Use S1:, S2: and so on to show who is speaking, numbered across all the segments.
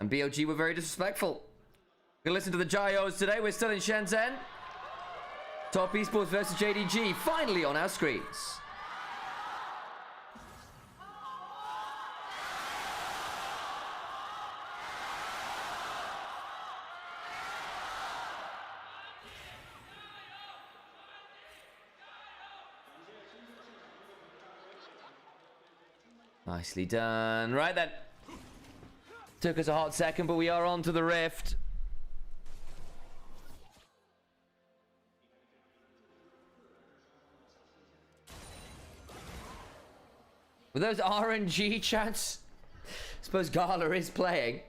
S1: And BOG were very disrespectful. We're gonna listen to the Jayos today. We're still in Shenzhen. Top Esports versus JDG, finally on our screens. Nicely done. Right then. Took us a hot second, but we are on to the Rift. With those RNG chats, I suppose Gala is playing.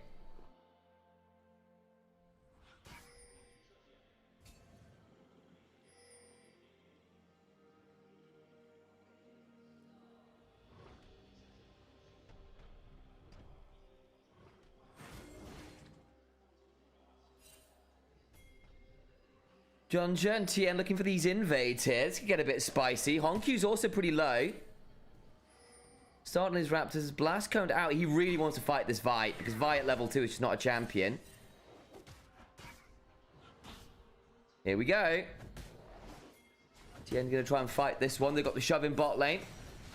S1: Junja and TN looking for these invades here. This could get a bit spicy. Honkyu's also pretty low. Starting his Raptors. Blast coned out. He really wants to fight this Vi, because Vi at level 2 is just not a champion. Here we go. TN going to try and fight this one. They've got the shove in bot lane.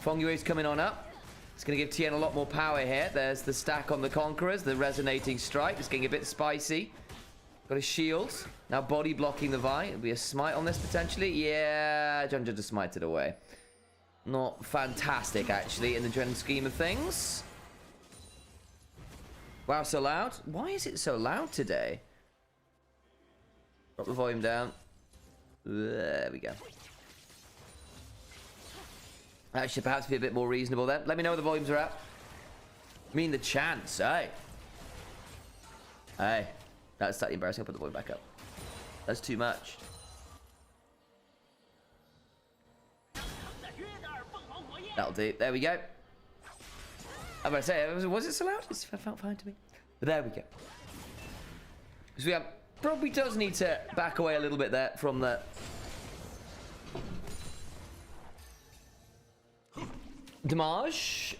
S1: Fongyue's coming on up. It's going to give TN a lot more power here. There's the stack on the Conquerors. The resonating strike. It's getting a bit spicy. Got his shields. Now body blocking the Vi. It'll be a smite on this potentially. Yeah, Junja just smited away. Not fantastic, actually, in the general scheme of things. Wow, so loud. Why is it so loud today? Drop the volume down. There we go. That should perhaps be a bit more reasonable then. Let me know where the volumes are at. I mean, the chance, hey. Hey. That's slightly embarrassing. I'll put the volume back up. That's too much. That'll do. There we go. I'm about to say, was it so loud? It felt fine to me. But there we go. Because we probably does need to back away a little bit there from the... damage.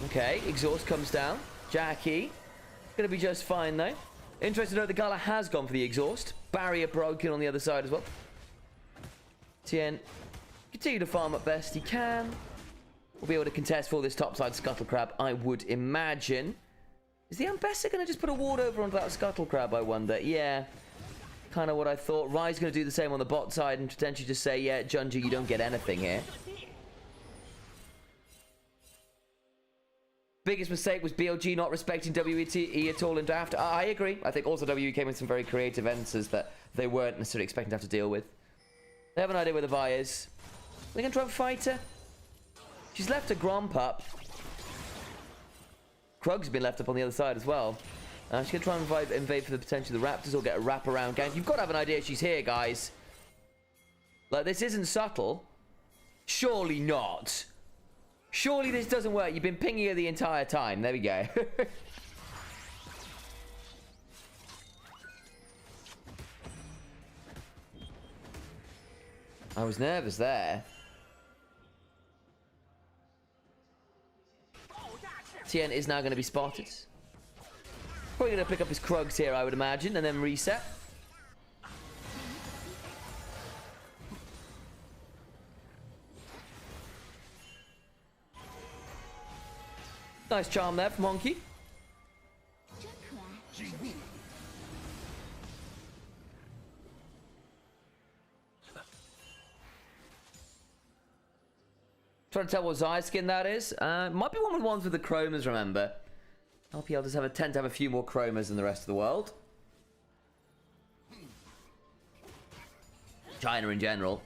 S1: Okay, exhaust comes down. Jackie. Gonna be just fine though. Interesting to note the Gala has gone for the exhaust. Barrier broken on the other side as well. Tien continue to farm up best he can. We'll be able to contest for this topside Scuttle Crab, I would imagine. Is the Ambessa going to just put a ward over onto that Scuttle Crab, I wonder? Yeah. Kind of what I thought. Rai's going to do the same on the bot side and potentially just say, yeah, Junja, you don't get anything here. Biggest mistake was BOG not respecting WET at all in draft. I agree. I think also WE came with some very creative answers that they weren't necessarily expecting to have to deal with. They have an idea where the Vi is. They're going to try and fight her. She's left a Gromp up. Krug's been left up on the other side as well. She's going to try and invade for the potential of the Raptors or get a wraparound gank. You've got to have an idea she's here, guys. Like, this isn't subtle. Surely not. Surely this doesn't work. You've been pinging her the entire time. There we go. I was nervous there. Tien is now going to be spotted. Probably going to pick up his Krugs here, I would imagine, and then reset. Nice charm there from Honky. Trying to tell what Zai skin that is. Might be one with ones with the chromas, remember. LPL does tend to have a few more chromas than the rest of the world. China in general.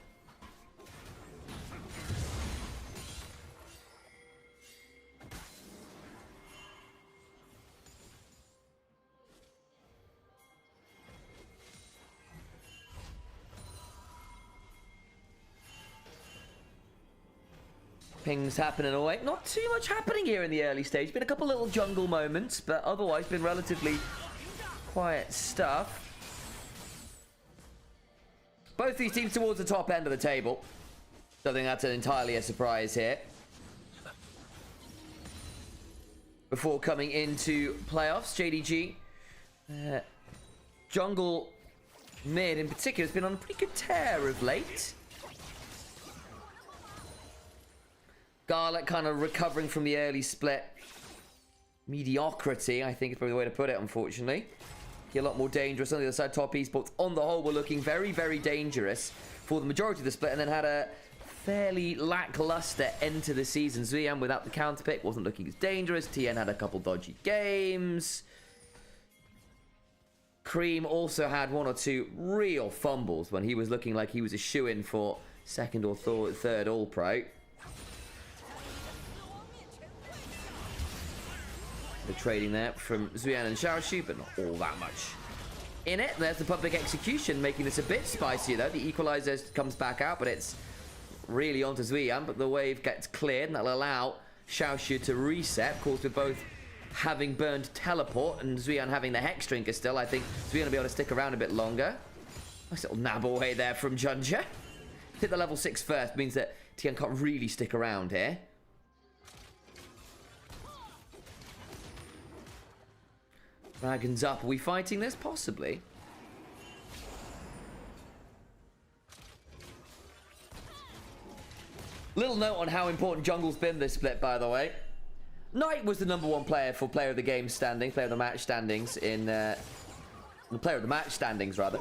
S1: Pings happening away. Not too much happening here in the early stage. Been a couple little jungle moments, but otherwise been relatively quiet stuff. Both these teams towards the top end of the table. Don't think that's entirely a surprise here. before coming into playoffs. JDG, jungle mid in particular, has been on a pretty good tear of late. Garlic kind of recovering from the early split mediocrity, I think is probably the way to put it, unfortunately. A lot more dangerous on the other side. Top esports, on the whole, were looking very, very dangerous for the majority of the split, and then had a fairly lackluster end to the season. Zuyan, without the counter pick, wasn't looking as dangerous. TN had a couple dodgy games. Cream also had one or two real fumbles when he was looking like he was a shoo-in for second or third All-Pro. The trading there from Zuyan and Xiaoshu, but not all that much in it. There's the public execution, making this a bit spicier though. The equalizer comes back out, but it's really onto Zuyan. But the wave gets cleared, and that'll allow Xiaoshu to reset. Of course, with both having burned teleport and Zuyan having the hex drinker still, I think Zuyan will be able to stick around a bit longer. Nice little nab away there from Junja. Hit the level 6 first, means that Tian can't really stick around here. Dragons up. Are we fighting this? Possibly. Little note on how important jungle's been this split, by the way. Knight was the #1 player for player of the game standings, player of the match standings in... player of the match standings, rather.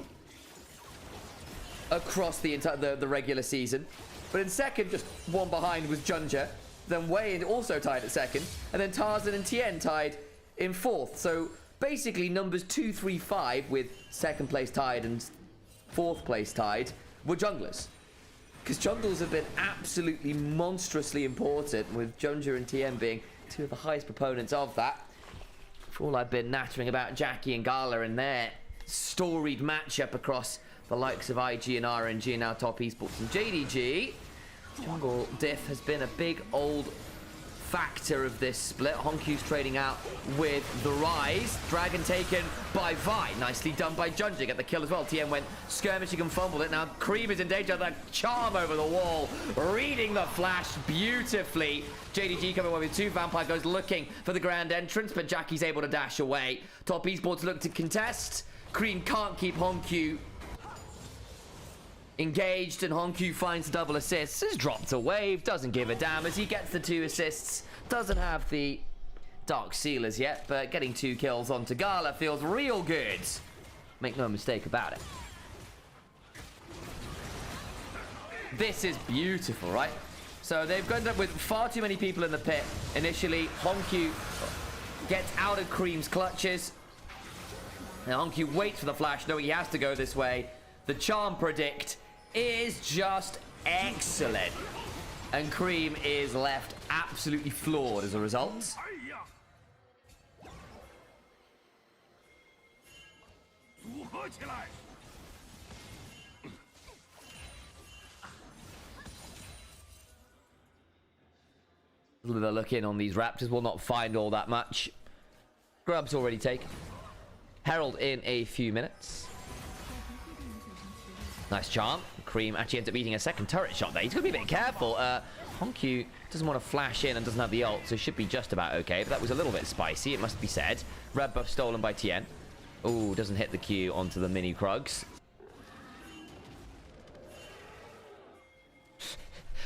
S1: Across the entire the regular season. But in second, just one behind, was Junja. Then Wei also tied at second. And then Tarzan and Tien tied in fourth. So... basically, numbers 2, 3, 5, with second place tied and fourth place tied, were junglers. Because jungles have been absolutely monstrously important, with Junja and TM being two of the highest proponents of that. For all I've been nattering about Jackie and Gala and their storied matchup across the likes of IG and RNG and now Top Esports and JDG, jungle diff has been a big old factor of this split. Honkyu's trading out with the Rise. Dragon taken by Vi. Nicely done by Junja. Get the kill as well. TM went skirmishing and fumbled it. Now Cream is in danger. The charm over the wall. Reading the flash beautifully. JDG coming away with 2. Vampire goes looking for the grand entrance, but Jackie's able to dash away. Top Esports look to contest. Cream can't keep Honkyu engaged, and Honkyu finds double assists. Has dropped a wave, doesn't give a damn as he gets the 2 assists. Doesn't have the Dark Sealers yet, but getting 2 kills onto Gala feels real good. Make no mistake about it. This is beautiful, right? So they've ended up with far too many people in the pit. Initially, Honkyu gets out of Cream's clutches. Now Honkyu waits for the flash, knowing he has to go this way. The charm predict is just excellent. And Cream is left absolutely floored as a result. A little bit of look in on these Raptors. Will not find all that much. Grub's already taken. Herald in a few minutes. Nice charm. Cream actually ends up eating a second turret shot there. He's going to be a bit careful. Honkyu doesn't want to flash in and doesn't have the ult, so should be just about okay. But that was a little bit spicy, it must be said. Red buff stolen by Tien. Oh, doesn't hit the Q onto the mini Krugs.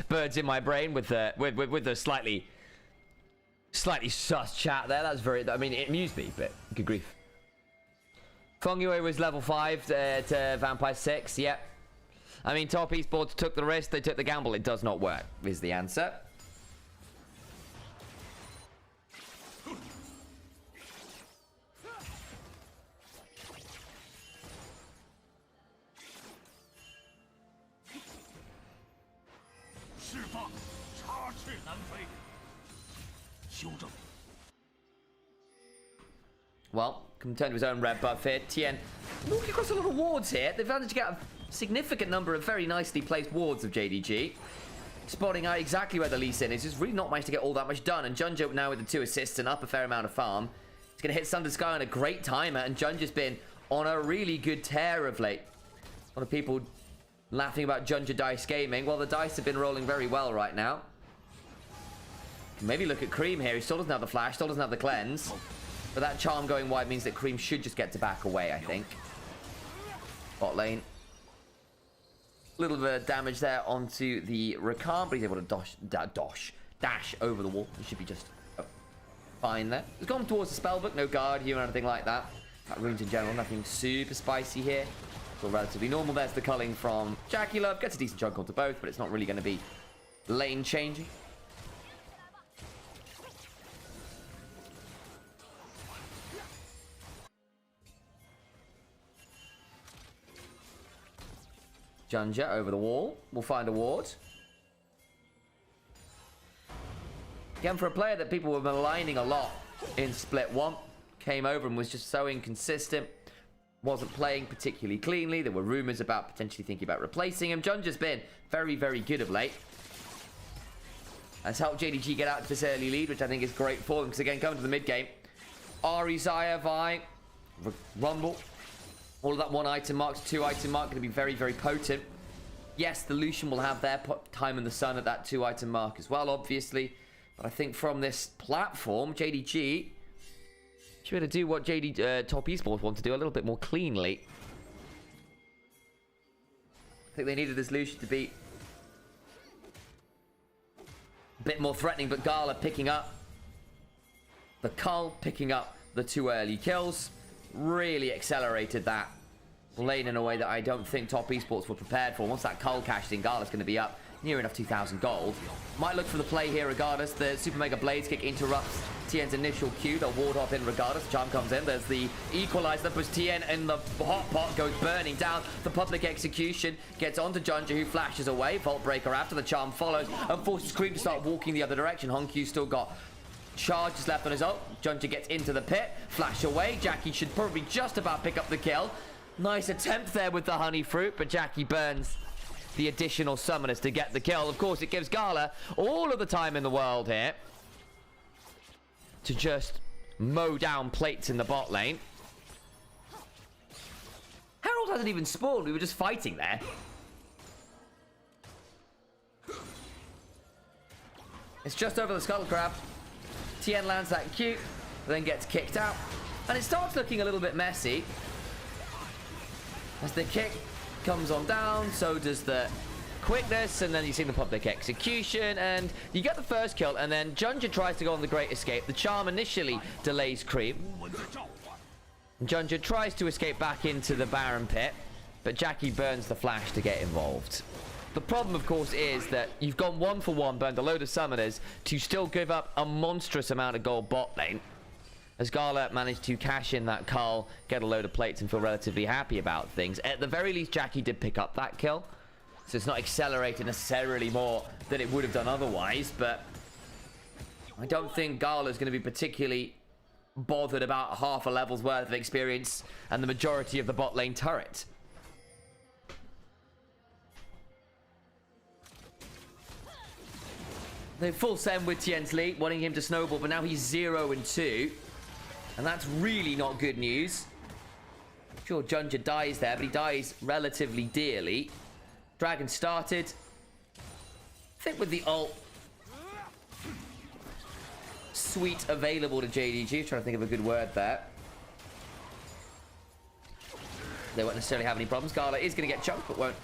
S1: Birds in my brain with the slightly sus chat there. That's very... I mean, it amused me, but good grief. Fongyue was level 5 to Vampire 6. Yep. I mean, Top Esports took the risk. They took the gamble. It does not work, is the answer. Well, contend with his own red buff here. Tien walking across a lot of wards here. They've managed to get a significant number of very nicely placed wards of JDG. Spotting out exactly where the Lee Sin is. Just really not managed to get all that much done. And Junja now with the 2 assists and up a fair amount of farm. He's going to hit Thunder Sky on a great timer. And Junja's been on a really good tear of late. A lot of people laughing about Junja Dice Gaming. Well, the dice have been rolling very well right now. Maybe look at Cream here. He still doesn't have the flash, still doesn't have the cleanse. But that charm going wide means that Cream should just get to back away, I think. Bot lane. A little bit of damage there onto the Rakan, but he's able to dash over the wall. He should be just fine there. He's gone towards the spellbook, no guard here or anything like that. Runes in general, nothing super spicy here. Still relatively normal. There's the culling from Jackie Love. Gets a decent chunk onto both, but it's not really going to be lane changing. Junja over the wall. We'll find a ward. Again, for a player that people were maligning a lot in Split 1. Came over and was just so inconsistent. Wasn't playing particularly cleanly. There were rumors about potentially thinking about replacing him. Junja's been very, very good of late. Has helped JDG get out to this early lead, which I think is great for them. Because again, coming to the mid game. Ari, Zaya, Vi, Rumble. All of that 1 item mark to 2 item mark. Going to be very, very potent. Yes, the Lucian will have their time in the sun at that 2 item mark as well, obviously. But I think from this platform, JDG should be able to do what Top Esports want to do a little bit more cleanly. I think they needed this Lucian to be a bit more threatening, but Gala picking up the cull, picking up the 2 early kills, really accelerated that lane in a way that I don't think Top Esports were prepared for. Once that cull cashed in, Gala's going to be up near enough 2,000 gold. Might look for the play here regardless. The Super Mega Blades kick interrupts TN's initial Q. They'll ward off in regardless. The charm comes in. There's the equalizer that puts TN in the hot pot, goes burning down. The public execution gets onto Junja, who flashes away. Vault Breaker after the charm follows and forces Cream to start walking the other direction. Honkyu's still got charges left on his ult. Junja gets into the pit. Flash away. Jackie should probably just about pick up the kill. Nice attempt there with the honey fruit, but Jackie burns the additional summoners to get the kill. Of course, it gives Gala all of the time in the world here to just mow down plates in the bot lane. Herald hasn't even spawned. We were just fighting there. It's just over the Scuttle Crab. TN lands that Q, then gets kicked out. And it starts looking a little bit messy. As the kick comes on down, so does the quickness, and then you see the public execution, and you get the first kill, and then Junja tries to go on the Great Escape. The charm initially delays Creep. Junja tries to escape back into the Baron pit, but Jackie burns the flash to get involved. The problem, of course, is that you've gone 1 for 1, burned a load of summoners to still give up a monstrous amount of gold bot lane. As Gala managed to cash in that cull, get a load of plates, and feel relatively happy about things. At the very least, Jackie did pick up that kill. So it's not accelerated necessarily more than it would have done otherwise. But I don't think Gala's going to be particularly bothered about half a level's worth of experience and the majority of the bot lane turret. They full send with Tien's lead, wanting him to snowball, but now he's 0-2. And that's really not good news. Sure, Junja dies there, but he dies relatively dearly. Dragon started. I think with the ult suite available to JDG. Trying to think of a good word there. They won't necessarily have any problems. Gala is going to get chunked, but won't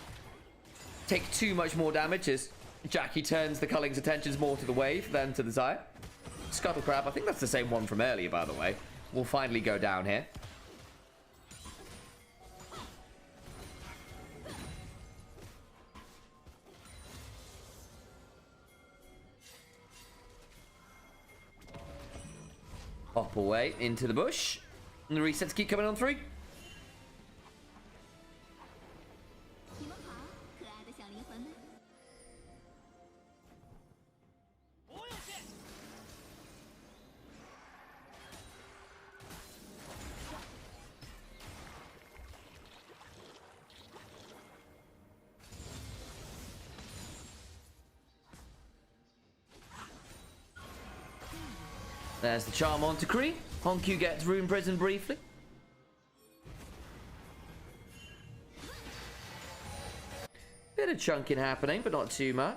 S1: take too much more damage as Jackie turns the Culling's attentions more to the wave than to the Zaya. Scuttle Crab, I think that's the same one from earlier, by the way. Will finally go down here. Hop away into the bush. And the resets keep coming on through. There's the charm onto Kree. Honku gets Rune Prison briefly. Bit of chunking happening, but not too much.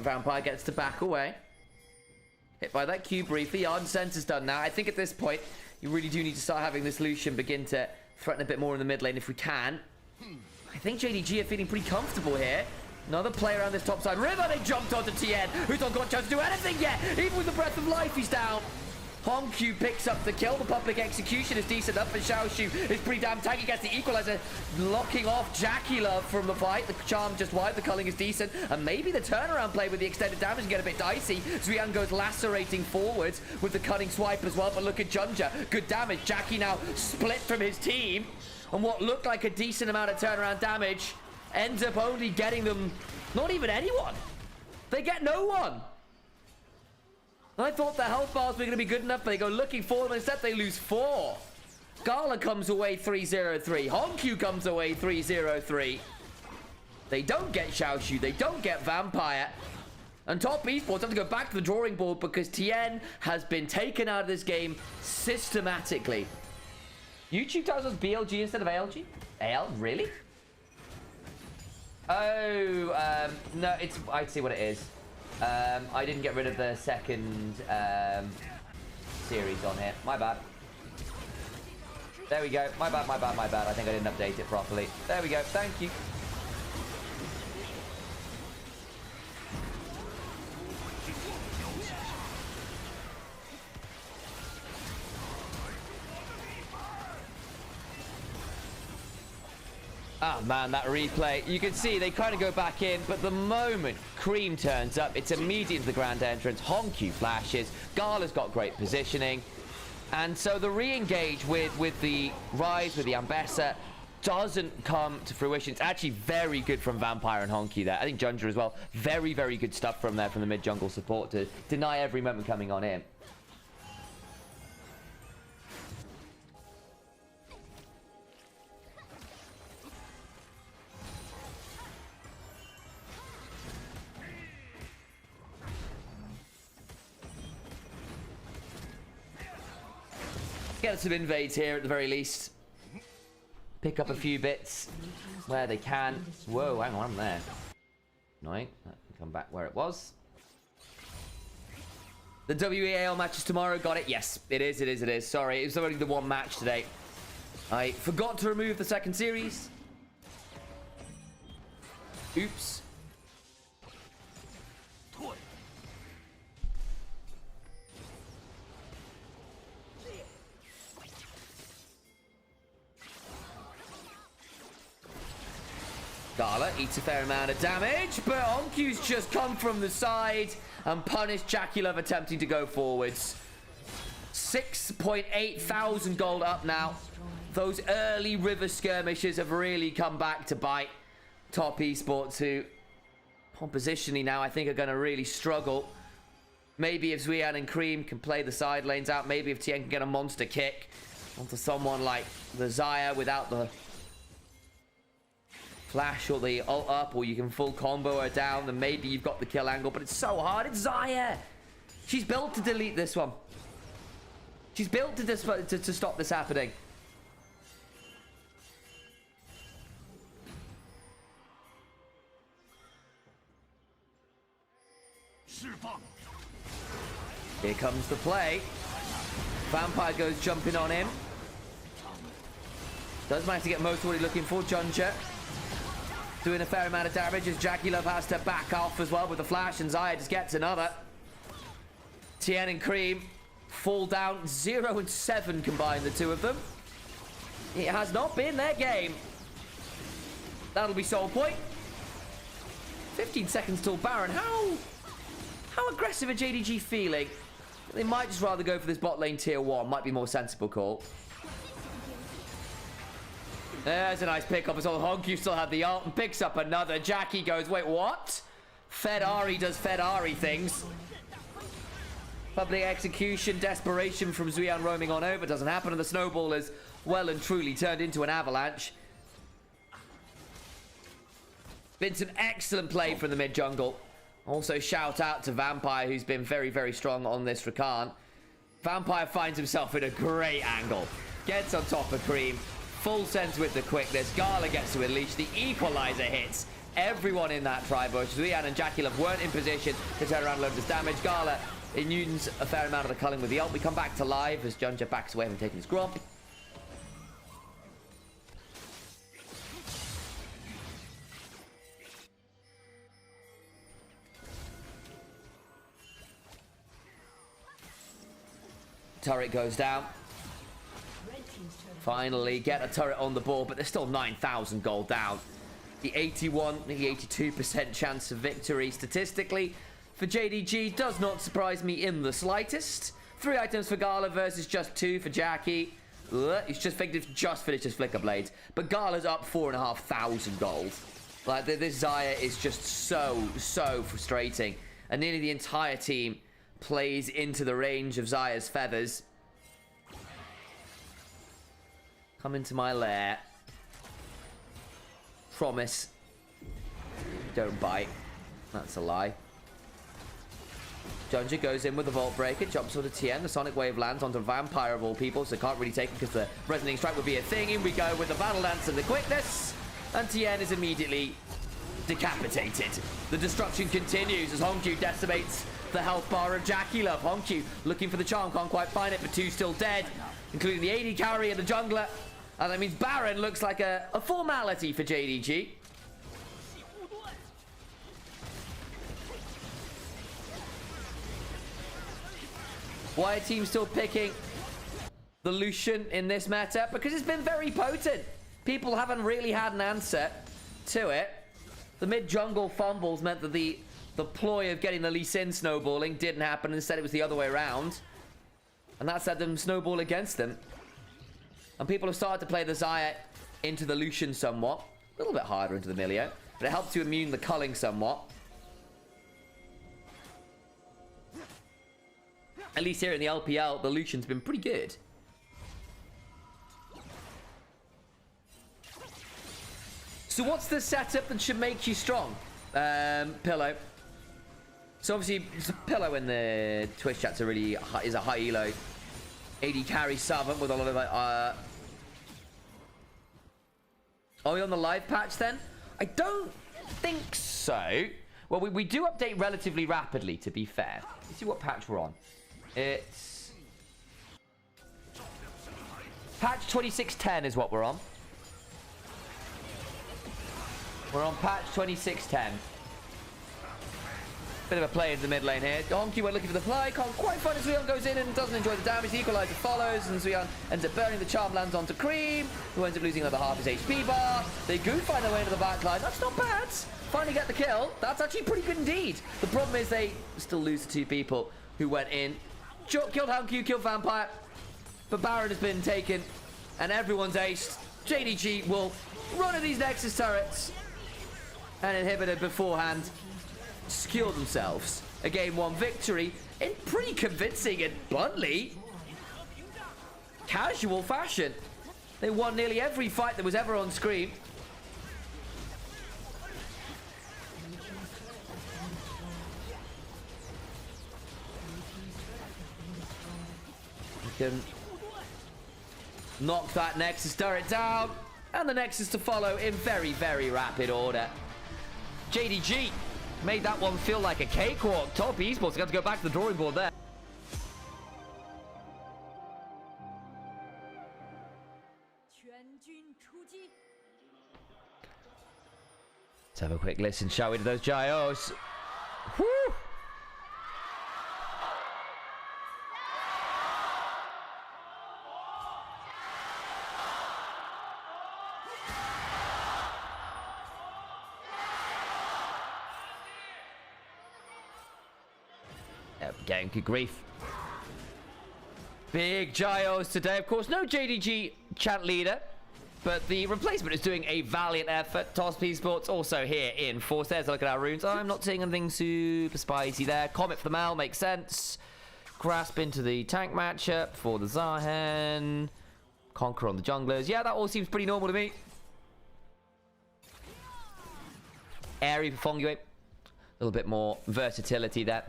S1: Vampire gets to back away. Hit by that Q briefly. Yard and Sensor's done now. I think at this point, you really do need to start having this Lucian begin to threaten a bit more in the mid lane if we can. I think JDG are feeling pretty comfortable here. Another player around this top side. River, they jumped onto TN, who's not got a chance to do anything yet. Even with the breath of life, he's down. Hongq picks up the kill. The public execution is decent enough, and Xiaoshu is pretty damn tanky. Gets the equalizer, locking off Jackie Love from the fight. The charm just wide. The culling is decent, and maybe the turnaround play with the extended damage can get a bit dicey. Zuyan goes lacerating forwards with the cunning swipe as well. But look at Junja, good damage. Jackie now split from his team, and what looked like a decent amount of turnaround damage ends up only getting them not even anyone. They get no one. I thought the health bars were going to be good enough, but they go looking for them. Instead, they lose 4. Gala comes away 3-0-3. Hongq comes away 3-0-3. They don't get Xiaoshu. They don't get Vampire. And Top Esports have to go back to the drawing board because TN has been taken out of this game systematically. YouTube tells us BLG instead of ALG? AL? Really? Oh, no, it's... I'd see what it is. I didn't get rid of the second series on here. My bad. There we go. My bad, my bad, my bad. I think I didn't update it properly. There we go. Thank you. Oh man, that replay. You can see they kind of go back in, but the moment Cream turns up, it's immediate into the grand entrance. Hongq flashes. Gala's got great positioning. And so the re-engage with the Rise, with the Ambessa, doesn't come to fruition. It's actually very good from Vampire and Hongq there. I think Junja as well. Very, very good stuff from there from the mid-jungle support to deny every moment coming on in. Get some invades here at the very least. Pick up a few bits where they can. Whoa, hang on, I'm there. Annoying. That can come back where it was. The WEAL matches tomorrow. Got it? Yes, it is, it is, it is. Sorry, it was only the one match today. I forgot to remove the second series. Oops. Gala eats a fair amount of damage, but Hongq's just come from the side and punished Jackie Love attempting to go forwards. 6.8 thousand gold up now. Those early river skirmishes have really come back to bite Top Esports, who positionally now I think are going to really struggle. Maybe if Zuyan and Cream can play the side lanes out, maybe if TN can get a monster kick onto someone like the Xayah without the flash or the ult up, or you can full combo her down, then maybe you've got the kill angle, but it's so hard. It's Xayah. She's built to delete this one. She's built to stop this happening. Here comes the play. Vampire goes jumping on him. Does manage to get most of what he's looking for. Junja doing a fair amount of damage as Jackie Love has to back off as well with the flash, and Xayah just gets another. TN and Cream fall down 0 and 7 combined, the two of them. It has not been their game. That'll be Soul Point. 15 seconds till Baron. How aggressive are JDG feeling? They might just rather go for this bot lane tier 1. Might be more sensible call. There's a nice pick up as well. Hongq still had the ult and picks up another. Jackie goes, wait, what? Fedari does Fedari things. Public execution, desperation from Zuyan roaming on over. Doesn't happen, and the snowball is well and truly turned into an avalanche. Been some excellent play from the mid jungle. Also shout out to Vampire, who's been very, very strong on this Rakan. Vampire finds himself in a great angle. Gets on top of Cream. Full sense with the quickness. Gala gets to unleash. The equalizer hits. everyone in that tri-bush. Zuyan and Jackie Love weren't in position to turn around and load this damage. Gala, it Newton's a fair amount of the culling with the ult. We come back to live as Junja backs away from taking his gromp. Turret goes down. Finally get a turret on the board, but there's still 9,000 gold down. The 81, the 82% chance of victory statistically for JDG does not surprise me in the slightest. 3 items for Gala versus just 2 for Jackie. He's just finished his Flicker Blades, but Gala's up 4,500 gold. Like, this Xayah is just so frustrating, and nearly the entire team plays into the range of Xayah's feathers. Come into my lair. Promise. Don't bite. That's a lie. Junja goes in with the Vault Breaker, jumps onto TN. The Sonic Wave lands onto Vampire of all people, so can't really take it because the Resonating Strike would be a thing. In we go with the Battle Dance and the Quickness. And TN is immediately decapitated. The destruction continues as Hongq decimates the health bar of Jackie Love. Hongq looking for the charm, can't quite find it, but 2 still dead, including the AD carry and the jungler. And that means Baron looks like a formality for JDG. Why are teams still picking the Lucian in this meta? Because it's been very potent. People haven't really had an answer to it. The mid-jungle fumbles meant that the ploy of getting the Lee Sin snowballing didn't happen. Instead, it was the other way around. And that set them snowball against them. And people have started to play the Xayah into the Lucian somewhat. A little bit harder into the Milio. But it helps to immune the culling somewhat. At least here in the LPL, the Lucian's been pretty good. So what's the setup that should make you strong? Pillow. So obviously, Pillow in the Twitch chat's is a high elo. AD carry Servant with a lot of are we on the live patch then? I don't think so. Well, we do update relatively rapidly, to be fair. Let's see what patch we're on. It's patch 2610 is what we're on. We're on patch 2610. Bit of a play in the mid lane here. Hongq went looking for the fly, can't quite find it. Zuyan goes in and doesn't enjoy the damage. The Equalizer follows, and Zuyan ends up burning. The charm lands onto Cream, who ends up losing another half his HP bar. They do find their way into the back line. That's not bad. Finally get the kill. That's actually pretty good indeed. The problem is they still lose the 2 people who went in. Killed Hongq, killed Vampire. But Baron has been taken, and everyone's aced. JDG will run at these Nexus turrets and inhibited beforehand. Secure themselves a game 1 victory in pretty convincing and bluntly casual fashion. They won nearly every fight that was ever on screen. You can knock that Nexus turret down, and the Nexus to follow in very, very rapid order. JDG made that one feel like a cakewalk. Top Esports got to go back to the drawing board there. Let's have a quick listen, shall we, to those Gyos. Woo! Getting good grief. Big Gyos today. Of course, no JDG chat leader, but the replacement is doing a valiant effort. TOS Esports also here in force. There's a look at our runes. I'm not seeing anything super spicy there. Comet for the Mal makes sense. Grasp into the tank matchup for the Zahen. Conquer on the junglers. Yeah, that all seems pretty normal to me. Airy for Fongui. A little bit more versatility there.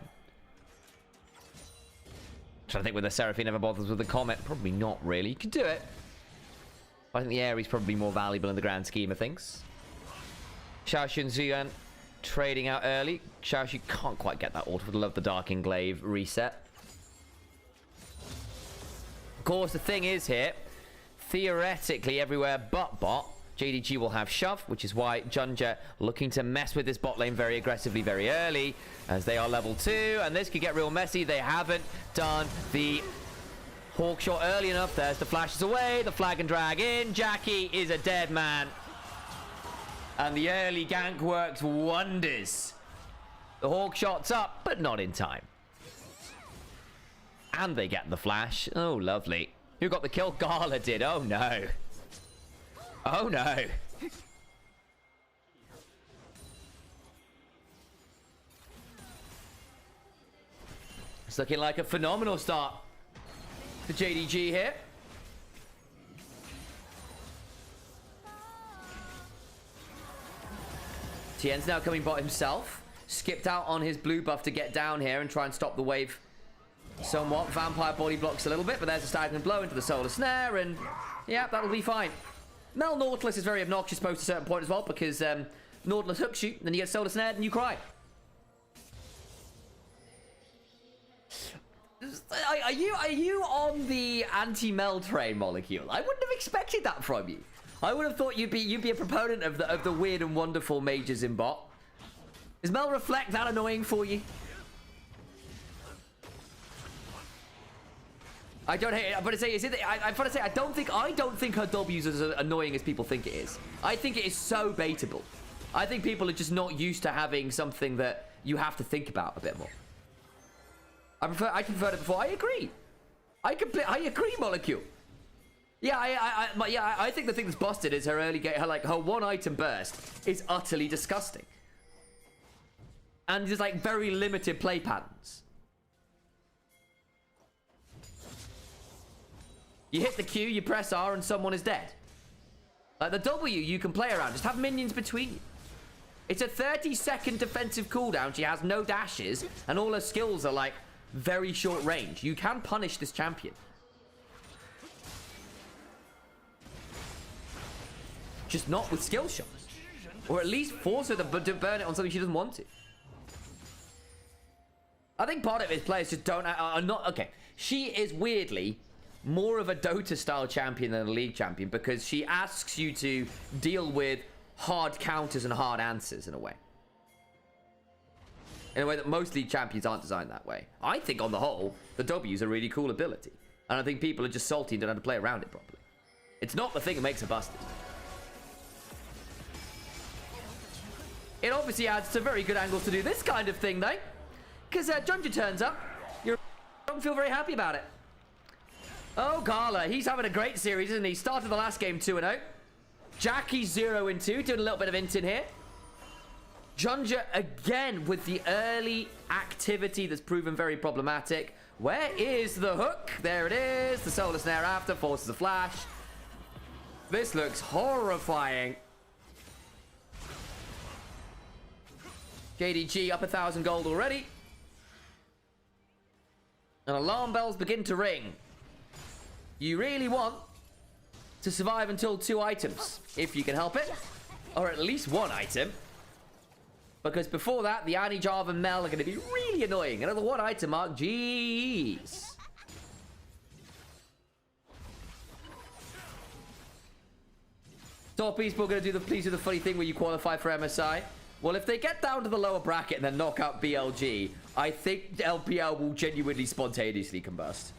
S1: Trying to think whether Seraphine ever bothers with the Comet. Probably not really. You could do it. I think the Ares probably more valuable in the grand scheme of things. Xiaoxu and Ziyuan trading out early. Xiaoxu can't quite get that ult. Would love the Dark Englaive reset. Of course, the thing is here, theoretically everywhere but bot, JDG will have shove, which is why Junja looking to mess with this bot lane very aggressively very early, as they are level 2, and this could get real messy. They haven't done the hawk shot early enough. There's the flashes away, the flag and drag in. Jackie is a dead man. And the early gank works wonders. The hawk shot's up, but not in time. And they get the flash. Oh, lovely. Who got the kill? Gala did. Oh, no. Oh, no. It's looking like a phenomenal start for JDG here. TN's now coming bot himself. Skipped out on his blue buff to get down here and try and stop the wave somewhat. Vampire body blocks a little bit, but there's a stagnant blow into the solar snare, and yeah, that'll be fine. Mel Nautilus is very obnoxious post a certain point as well, because Nautilus hooks you, then you get solar snared and you cry. Are you on the anti-Mel train, Molecule? I wouldn't have expected that from you. I would have thought you'd be a proponent of the weird and wonderful mages in bot. Is Mel Reflect that annoying for you? I don't hate it. I'm gonna say, I don't think her W's as annoying as people think it is. I think it is so baitable. I think people are just not used to having something that you have to think about a bit more. I preferred it before. I agree. I agree, Molecule. Yeah, I think the thing that's busted is her early game. Her one item burst is utterly disgusting, and there's like very limited play patterns. You hit the Q, you press R, and someone is dead. Like the W, you can play around. Just have minions between you. It's a 30-second defensive cooldown. She has no dashes, and all her skills are like very short range. You can punish this champion. Just not with skill shots. Or at least force her to burn it on something she doesn't want to. I think part of it is players just are not... Okay, she is weirdly more of a Dota-style champion than a League champion, because she asks you to deal with hard counters and hard answers in a way. In a way that most League champions aren't designed that way. I think, on the whole, the W's a really cool ability. And I think people are just salty and don't know how to play around it properly. It's not the thing that makes her busted. It obviously adds to very good angles to do this kind of thing, though. Because Junja turns up. You don't feel very happy about it. Oh, Gala. He's having a great series, isn't he? Started the last game 2-0. Jackie's 0-2. Doing a little bit of inting here. Junja again with the early activity that's proven very problematic. Where is the hook? There it is. The solar snare after forces a flash. This looks horrifying. JDG up 1,000 gold already. And alarm bells begin to ring. You really want to survive until 2 items, if you can help it. Or at least 1 item. Because before that, the Annie, Jarvan, and Mel are going to be really annoying. Another 1 item mark. Jeez. Top Esports going to do the funny thing where you qualify for MSI. Well, if they get down to the lower bracket and then knock out BLG, I think LPL will genuinely spontaneously combust.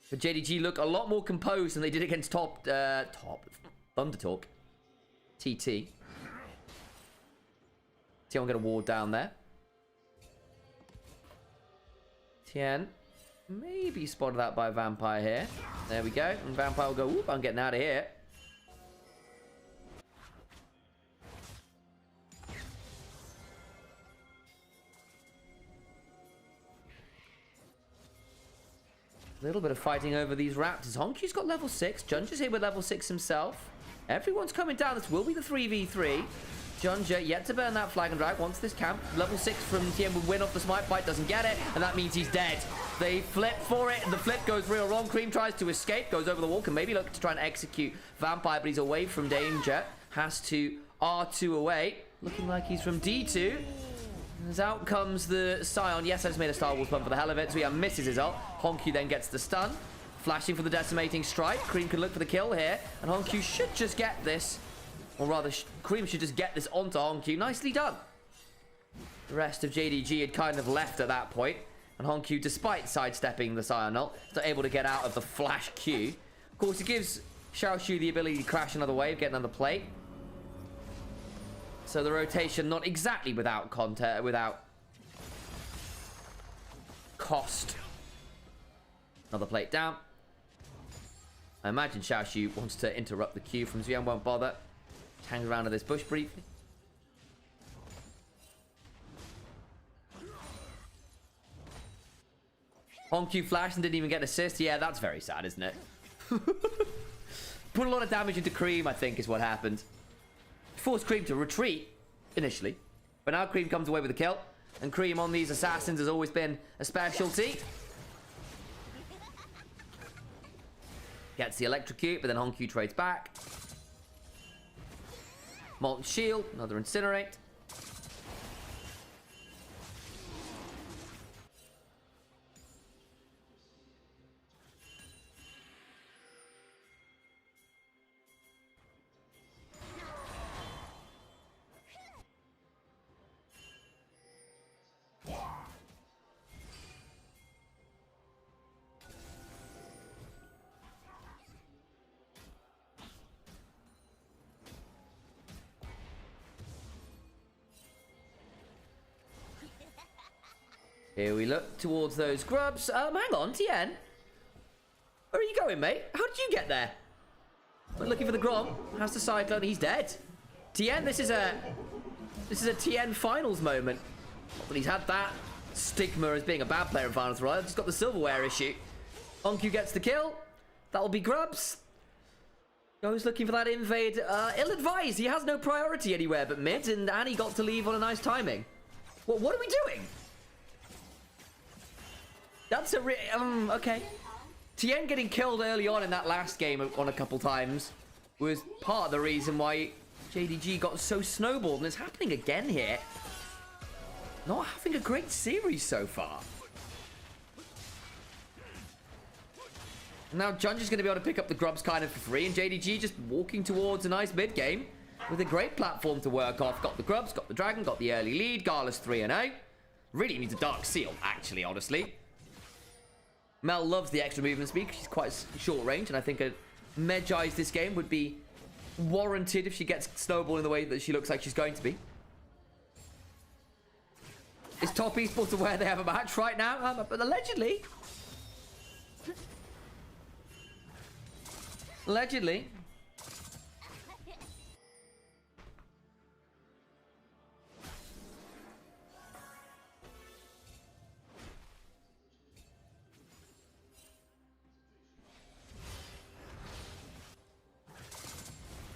S1: But JDG look a lot more composed than they did against Thundertalk. TT. Tien get a ward down there. Tien maybe spotted out by Vampire here. There we go. And Vampire will go, whoop, I'm getting out of here. A little bit of fighting over these Raptors. Honky's got level 6. Junja's here with level 6 himself. Everyone's coming down. This will be the 3v3. Junja yet to burn that flag and drag. Once this camp, level 6 from Tien would win off the smite bite, doesn't get it, and that means he's dead. They flip for it, and the flip goes real wrong. Cream tries to escape, goes over the wall, can maybe look to try and execute Vampire, but he's away from danger. Has to R2 away, looking like he's from D2. As out comes the Scion. Yes, I just made a Star Wars pun for the hell of it. So he misses his ult. Honku then gets the stun. Flashing for the decimating strike. Cream can look for the kill here, and Honku should just get this. Or rather, Cream should just get this onto Honku. Nicely done. The rest of JDG had kind of left at that point. And Honku, despite sidestepping the Scion ult, is not able to get out of the flash Q. Of course, it gives Xiaoshu the ability to crash another wave, get another plate. So the rotation not exactly without cost. Another plate down. I imagine Xiaoshu wants to interrupt the Q from Xian, won't bother. Hangs around to this bush briefly. Honku flash and didn't even get an assist. Yeah, that's very sad, isn't it? Put a lot of damage into Cream, I think, is what happened. Forced Cream to retreat, initially. But now Cream comes away with a kill. And Cream on these assassins has always been a specialty. Gets the electrocute, but then Honku trades back. Molten Shield, another Incinerate. Here we look towards those grubs. Hang on, Tien. Where are you going, mate? How did you get there? We're looking for the Grom. Has the Cyclone. He's dead. Tien, this is a Tien finals moment. Not that he's had that stigma as being a bad player in finals, right? Just got the silverware issue. Honku gets the kill. That'll be grubs. Goes looking for that invade. Ill-advised. He has no priority anywhere but mid, and Annie got to leave on a nice timing. What are we doing? That's a okay. Tien getting killed early on in that last game on a couple times was part of the reason why JDG got so snowballed, and it's happening again here. Not having a great series so far. Now Junja's going to be able to pick up the grubs kind of for free, and JDG just walking towards a nice mid game with a great platform to work off. Got the grubs, got the dragon, got the early lead. Gala's 3-0. Really needs a Dark Seal, actually, honestly. Mel loves the extra movement speed. She's quite short range, and I think a Medjai's this game would be warranted if she gets snowball in the way that she looks like she's going to be. Is Top Esports aware they have a match right now? But allegedly. Allegedly.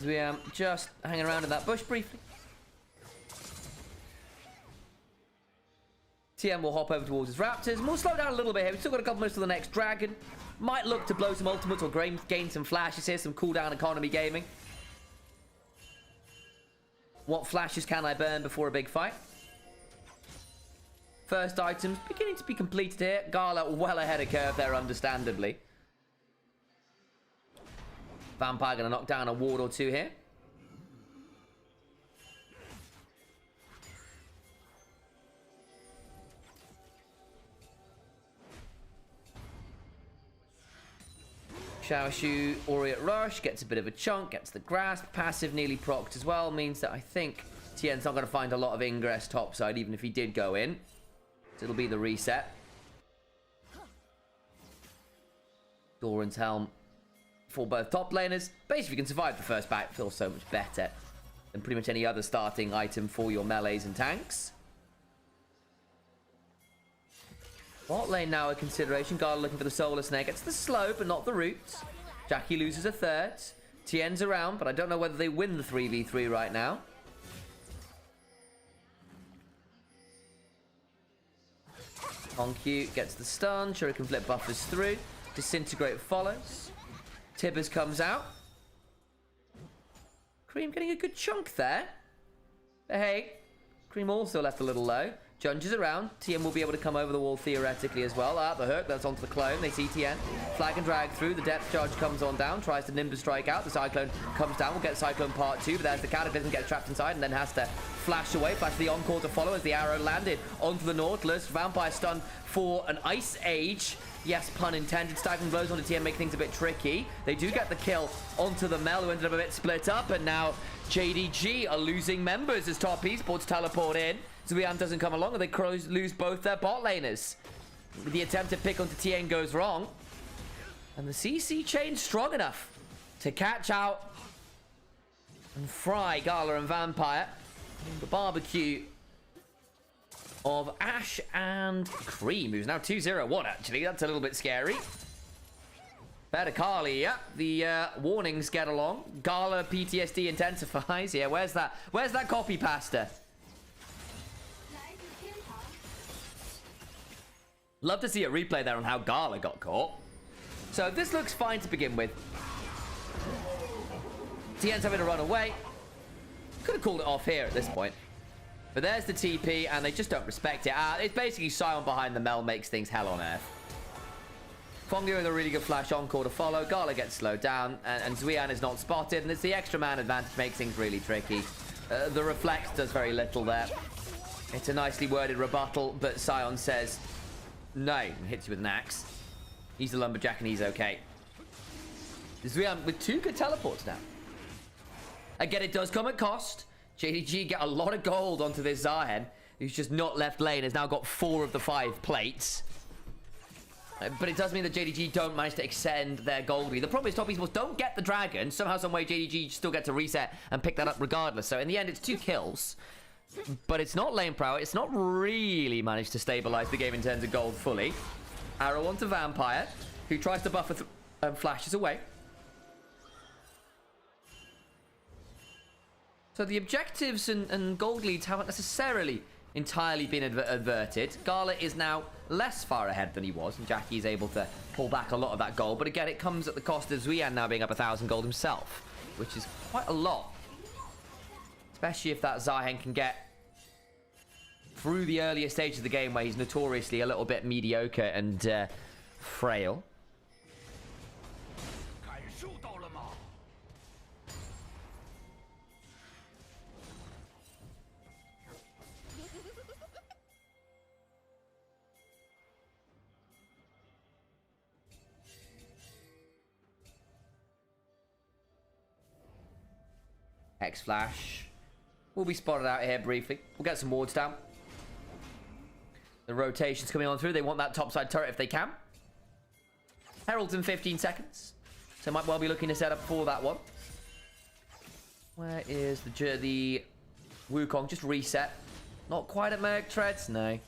S1: We just hanging around in that bush briefly. TM will hop over towards his Raptors. We'll slow down a little bit here. We've still got a couple minutes to the next dragon. Might look to blow some ultimates or gain some flashes here. Some cooldown economy gaming. What flashes can I burn before a big fight? First items beginning to be completed here. Gala well ahead of curve there, understandably. Vampire going to knock down a ward or two here. Xiaoshu, Aureate Rush, gets a bit of a chunk, gets the grasp. Passive nearly procced as well, means that I think Tien's not going to find a lot of ingress topside, even if he did go in. So it'll be the reset. Doran's Helm for both top laners. Basically, if you can survive the first back, it feels so much better than pretty much any other starting item for your melees and tanks. Bot lane now a consideration. Gala looking for the Solar Snare. Gets the slow, but not the roots. Jackie loses a third. Tien's around, but I don't know whether they win the 3v3 right now. On Q gets the stun. Shuriken Flip buffers through. Disintegrate follows. Tibbers comes out. Cream getting a good chunk there. But hey, Cream also left a little low. Junges around. TN will be able to come over the wall theoretically as well. The hook, that's onto the clone. They see TN. Flag and drag through. The depth charge comes on down. Tries to Nimbus strike out. The Cyclone comes down. We'll get Cyclone part 2. But there's the Cataclysm, gets trapped inside and then has to flash away. Flash the Encore to follow as the arrow landed onto the Nautilus. Vampire stun for an Ice Age. Yes, pun intended. Staggering blows onto TN make things a bit tricky. They do get the kill onto the Mel, who ended up a bit split up. And now JDG are losing members as top esports teleport in. Zuian doesn't come along, and they lose both their bot laners. The attempted pick onto TN goes wrong. And the CC chain strong enough to catch out and fry Gala and Vampire. The barbecue of Ash and Cream, who's now 2-0-1, actually. That's a little bit scary. Better Carly, yeah. The warnings get along. Gala PTSD intensifies. Yeah, where's that copy pasta? Love to see a replay there on how Gala got caught. So this looks fine to begin with. TN's having to run away. Could have called it off here at this point. But there's the TP, and they just don't respect it. It's basically Sion behind the Mel makes things hell on earth. Fongi with a really good flash encore to follow. Gala gets slowed down, and Zuian is not spotted. And it's the extra man advantage makes things really tricky. The reflect does very little there. It's a nicely worded rebuttal, but Sion says no, and hits you with an axe. He's the lumberjack, and he's okay. Zuian with 2 good teleports now. Again, it does come at cost. JDG get a lot of gold onto this Zahen, who's just not left lane, has now got 4 of the 5 plates. But it does mean that JDG don't manage to extend their gold lead. The problem is top esports don't get the dragon. Somehow, some way, JDG still get to reset and pick that up regardless. So in the end, it's 2 kills. But it's not lane power. It's not really managed to stabilize the game in terms of gold fully. Arrow onto Vampire, who tries to buffer and flashes away. So the objectives and gold leads haven't necessarily entirely been averted. Gala is now less far ahead than he was, and Jackie is able to pull back a lot of that gold. But again, it comes at the cost of Zuian now being up 1,000 gold himself, which is quite a lot. Especially if that Zahen can get through the earlier stages of the game where he's notoriously a little bit mediocre and frail. X-Flash will be spotted out here briefly. We'll get some wards down. The rotation's coming on through. They want that topside turret if they can. Herald's in 15 seconds. So might well be looking to set up for that one. Where is the Wukong? Just reset. Not quite at Merc Treads? No.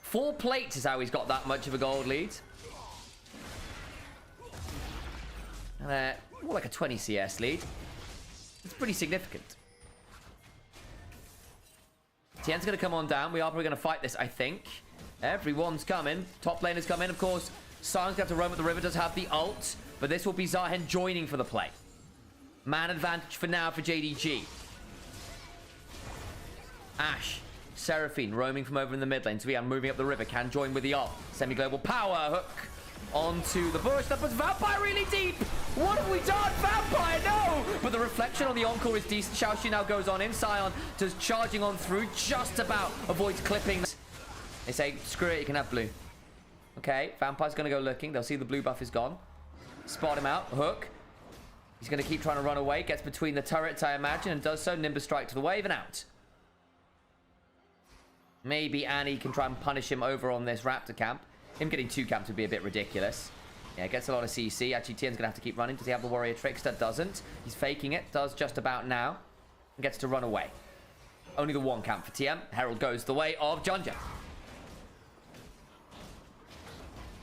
S1: 4 plates is how he's got that much of a gold lead. And more like a 20 CS lead. It's pretty significant. Tien's going to come on down. We are probably going to fight this, I think. Everyone's coming. Top lane is coming, of course. Sion's going to have to roam at the river. Does have the ult. But this will be Zahen joining for the play. Man advantage for now for JDG. Ash. Seraphine roaming from over in the mid lane. So we are moving up the river. Can join with the ult. Semi-global power hook. Onto the bush. That puts Vampire really deep. What have we done? Vampire, no! But the reflection on the Encore is decent. Xiaoxi now goes on in. Sion just charging on through. Just about avoids clipping. They say, screw it, you can have blue. Okay, Vampire's going to go looking. They'll see the blue buff is gone. Spot him out. Hook. He's going to keep trying to run away. Gets between the turrets, I imagine, and does so. Nimbus strike to the wave and out. Maybe Annie can try and punish him over on this Raptor camp. Him getting 2 camps would be a bit ridiculous. Yeah, gets a lot of CC. Actually, Tien's going to have to keep running. Does he have the Warrior Trickster? Doesn't. He's faking it. Does just about now. And gets to run away. Only the 1 camp for TM. Herald goes the way of Junja.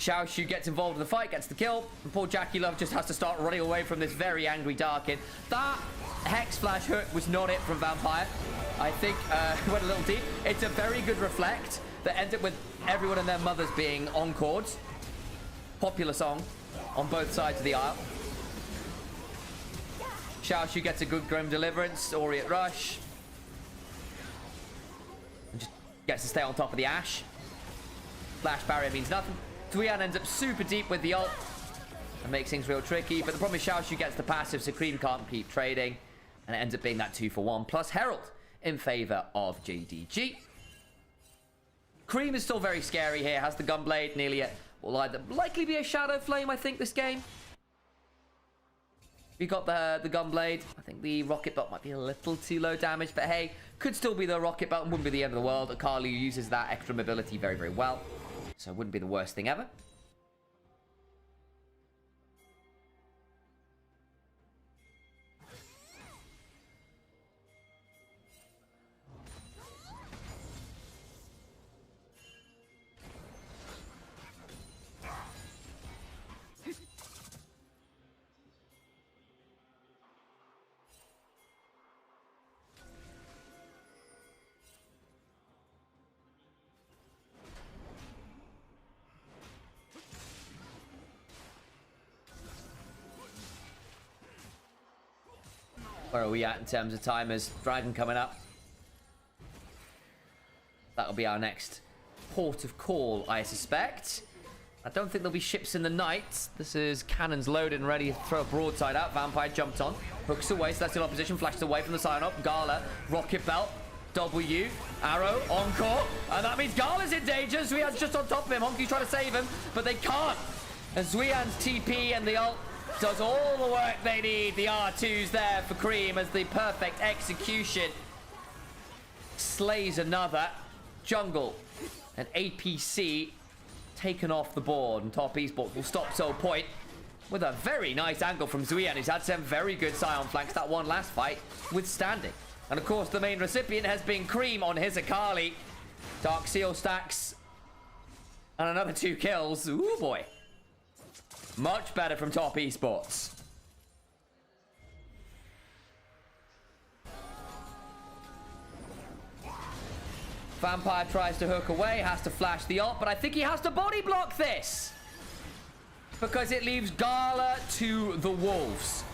S1: Xiaoshu gets involved in the fight, gets the kill, and poor Jackie Love just has to start running away from this very angry Darkin. That Hex Flash hook was not it from Vampire. I think went a little deep. It's a very good reflect that ends up with everyone and their mothers being encored. Popular song on both sides of the aisle. Xiaoshu gets a good Grim Deliverance, Aureate Rush. And just gets to stay on top of the Ashe. Flash barrier means nothing. Zuian ends up super deep with the ult and makes things real tricky. But the problem is Xiaoshu gets the passive, so Cream can't keep trading. And it ends up being that 2-for-1 plus Herald in favor of JDG. Cream is still very scary here. Has the Gunblade, nearly it. Will either likely be a Shadow Flame, I think, this game. We got the Gunblade. I think the Rocket Belt might be a little too low damage, but hey, could still be the Rocket Belt and wouldn't be the end of the world. Akali uses that extra mobility very, very well. So it wouldn't be the worst thing ever. Where are we at in terms of timers? Dragon coming up. That'll be our next port of call, I suspect. I don't think there'll be ships in the night. This is cannons loaded and ready to throw a broadside out. Vampire jumped on. Hooks away, Celestial Opposition flashes away from the sign-up. Gala, Rocket Belt, W, Arrow, Encore. And that means Gala's in danger. Zuian's just on top of him. Honky's trying to save him, but they can't. And Zuian's TP and the ult does all the work they need. The R2's there for Cream as the perfect execution. Slays another. Jungle and APC taken off the board. And Top Esports will stop Soul Point with a very nice angle from Zuian. He's had some very good Scion flanks. That one last fight withstanding. And of course, the main recipient has been Cream on his Akali. Dark Seal stacks. And another 2 kills. Ooh, boy. Much better from Top Esports. Vampire tries to hook away, has to flash the ult, but I think he has to body block this. Because it leaves Gala to the Wolves.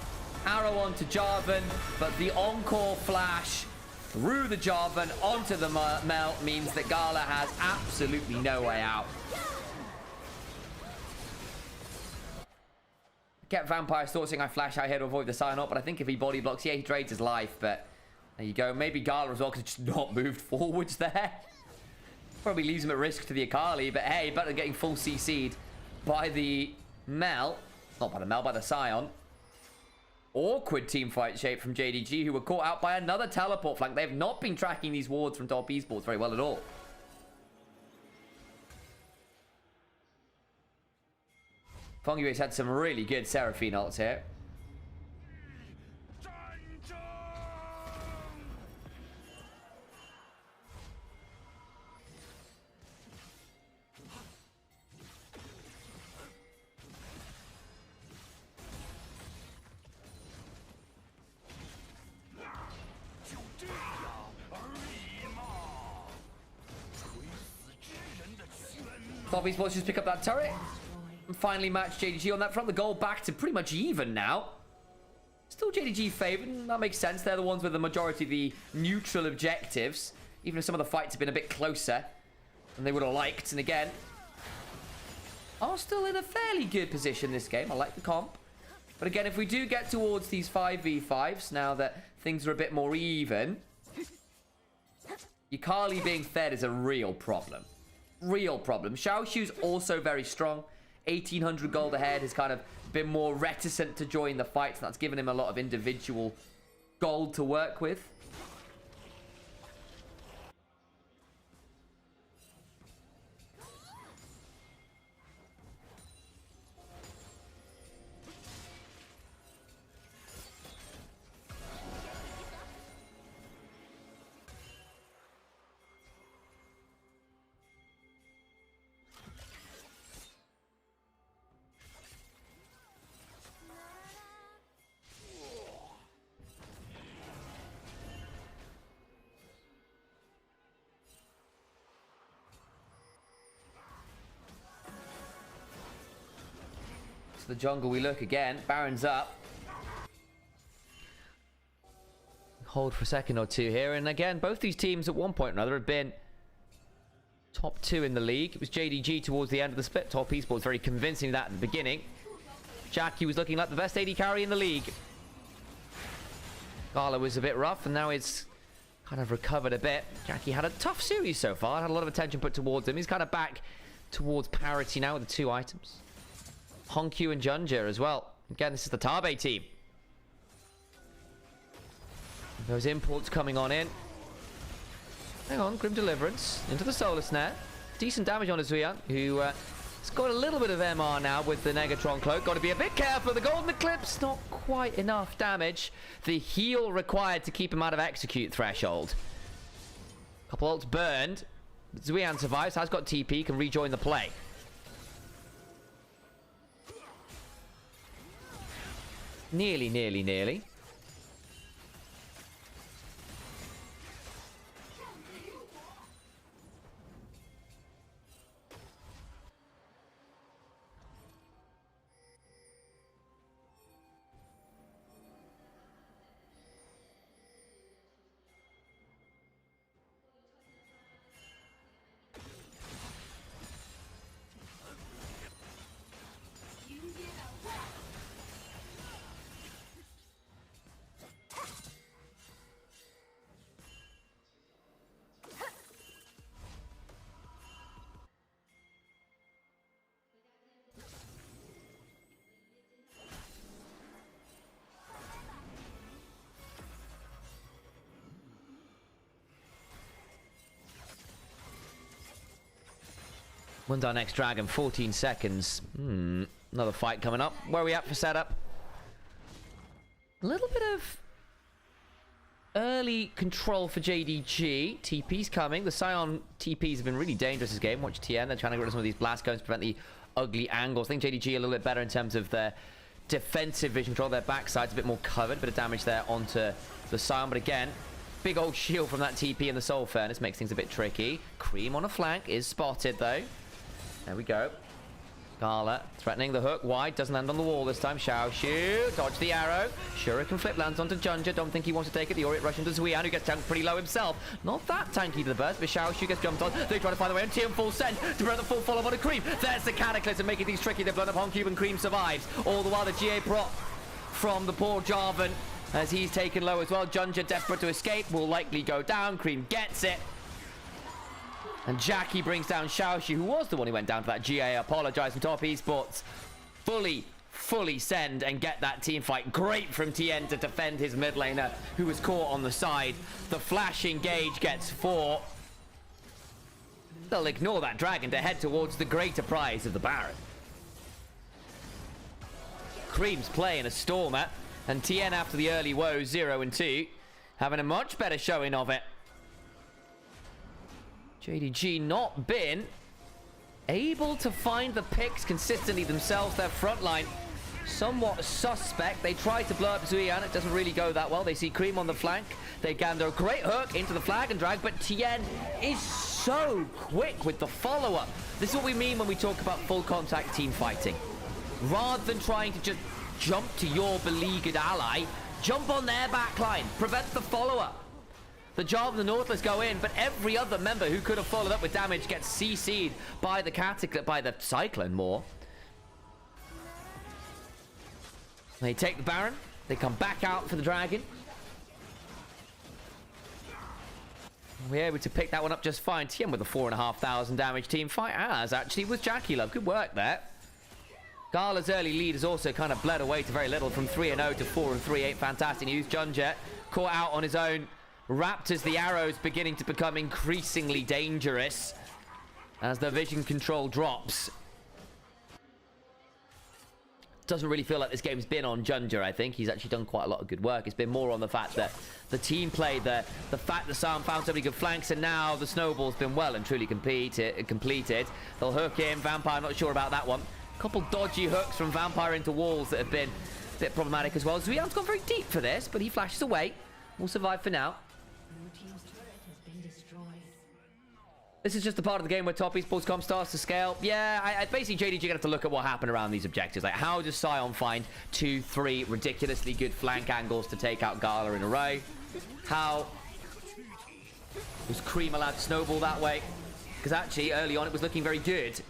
S1: Arrow onto Jarvan, but the Encore flash through the Jarvan onto the melt means that Gala has absolutely no way out. Get Vampire sourcing, I flash out here to avoid the sign up, but I think if he body blocks, yeah, he trades his life, but there you go. Maybe Gala as well, because it's just not moved forwards there. Probably leaves him at risk to the Akali, but hey, better than getting full CC'd by the Mel. Not by the Mel, by the Scion. Awkward team fight shape from JDG, who were caught out by another teleport flank. They have not been tracking these wards from Top Esports very well at all. Fongyue's had some really good Seraphine ults here. Top Esports just pick up that turret. And finally match JDG on that front. The goal back to pretty much even now. Still JDG favored, and that makes sense. They're the ones with the majority of the neutral objectives. Even if some of the fights have been a bit closer than they would have liked. And again, are still in a fairly good position this game. I like the comp. But again, if we do get towards these 5v5s, now that things are a bit more even, Akali being fed is a real problem. Real problem. Xiaoshu's also very strong. 1,800 gold ahead, has kind of been more reticent to join the fights. That's given him a lot of individual gold to work with. To the jungle we look again. Baron's up. Hold for a second or two here. And again, both these teams at one point or another have been top 2 in the league. It was JDG towards the end of the split. Top Esports very convincing that at the beginning. Jackie was looking like the best AD carry in the league. Gala was a bit rough, and now it's kind of recovered a bit. Jackie had a tough series so far. Had a lot of attention put towards him. He's kind of back towards parity now with the 2 items. Honkyu and Junja as well. Again, this is the Tabe team. Those imports coming on in. Hang on, Grim Deliverance into the Solar Snare. Decent damage on Azuyan, who has got a little bit of MR now with the Negatron Cloak. Got to be a bit careful. The Golden Eclipse, not quite enough damage. The heal required to keep him out of execute threshold. Couple ults burned. Zuyan survives, has got TP, can rejoin the play. Nearly. When's our next dragon? 14 seconds. Another fight coming up. Where are we at for setup? A little bit of early control for JDG. TP's coming. The Scion TPs have been really dangerous this game. Watch TN. They're trying to get rid of some of these blast cones to prevent the ugly angles. I think JDG a little bit better in terms of their defensive vision control. Their backside's a bit more covered. Bit of damage there onto the Scion. But again, big old shield from that TP and the Soul Furnace makes things a bit tricky. Cream on a flank is spotted though. There we go. Gala threatening the hook wide. Doesn't land on the wall this time. Xiaoshu. Dodge the arrow. Shuriken flip lands onto Junja. Don't think he wants to take it. The Aureate rush into Zuyan, who gets tanked pretty low himself. Not that tanky to the burst, but Xiaoshu gets jumped on. They try to find the way on TM full send to prevent the full follow on a Cream. There's the Cataclysm making things tricky. They've blown up Honkyu and Cream survives. All the while the GA prop from the poor Jarvan as he's taken low as well. Junja desperate to escape. Will likely go down. Cream gets it. And Jackie brings down Xiaoshu, who was the one who went down to that GA. Apologise from Top Esports. Fully send and get that team fight. Great from TN to defend his mid laner, who was caught on the side. The flash engage gets 4. They'll ignore that dragon to head towards the greater prize of the Baron. Cream's playing a Stormer, and TN after the early woes, 0 and 2, having a much better showing of it. JDG not been able to find the picks consistently themselves. Their front line somewhat suspect. They try to blow up Zuyan. It doesn't really go that well. They see Cream on the flank. They gander a great hook into the flag and drag, but Tien is so quick with the follow-up. This is what we mean when we talk about full contact team fighting. Rather than trying to just jump to your beleaguered ally, jump on their back line, prevent the follow-up. The Jarvan and the Nautilus go in, but every other member who could have followed up with damage gets CC'd by the by the Cyclone more. They take the Baron. They come back out for the Dragon. We're able to pick that one up just fine. TM with a 4,500 damage team fight, as actually was Jackie Love. Good work there. Gala's early lead has also kind of bled away to very little, from 3-0 to 4-3-8. Fantastic news. Junjet caught out on his own. Raptors, the arrows beginning to become increasingly dangerous as the vision control drops. Doesn't really feel like this game's been on Junja, I think. He's actually done quite a lot of good work. It's been more on the fact that the team play, the fact that Sam found so many good flanks, and now the snowball's been well and truly completed. They'll hook in. Vampire, not sure about that one. A couple dodgy hooks from Vampire into walls that have been a bit problematic as well. Zuyan's gone very deep for this, but he flashes away. Will survive for now. This is just the part of the game where top esports comp starts to scale. Yeah, I basically JDG gonna have to look at what happened around these objectives. Like, how does Sion find 2-3 ridiculously good flank angles to take out Gala in a row? How was Cream allowed to snowball that way? Because actually, early on, it was looking very good.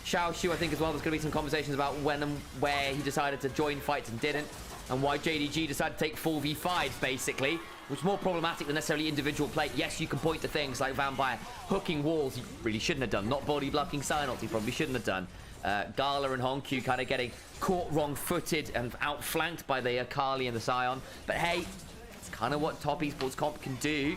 S1: Xiaoshu, I think, as well, there's going to be some conversations about when and where he decided to join fights and didn't, and why JDG decided to take 4v5s, basically, which is more problematic than necessarily individual play. Yes, you can point to things like Vampire hooking walls he really shouldn't have done, not body blocking Silence he probably shouldn't have done. Gala and Honku kind of getting caught wrong-footed and outflanked by the Akali and the Sion. But hey, it's kind of what top esports comp can do.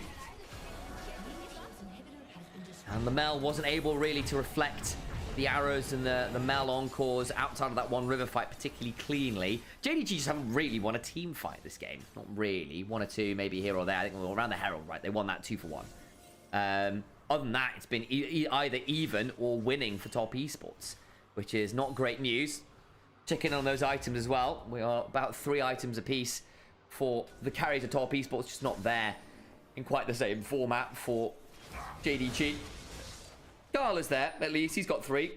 S1: And the Mel wasn't able really to reflect the arrows and the Mel encores outside of that one river fight particularly cleanly. JDG just haven't really won a team fight this game. Not really. 1 or 2 maybe here or there. I think around the Herald, right? They won that 2 for 1. Other than that, it's been either even or winning for top esports, which is not great news. Check in on those items as well. We are about 3 items apiece for the carries of top esports, just not there in quite the same format for JDG. Gala's there, at least. He's got 3.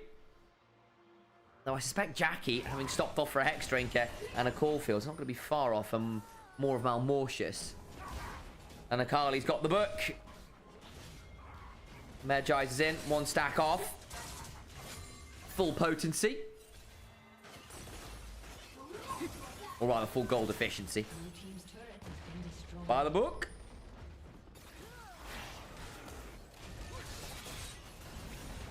S1: Now, I suspect Jackie, having stopped off for a Hex Drinker and a Caulfield, is not going to be far off and more of Malmortius. And Akali's got the book. Medjai's is in. 1 stack off. Full potency. Or rather, full gold efficiency. By the book.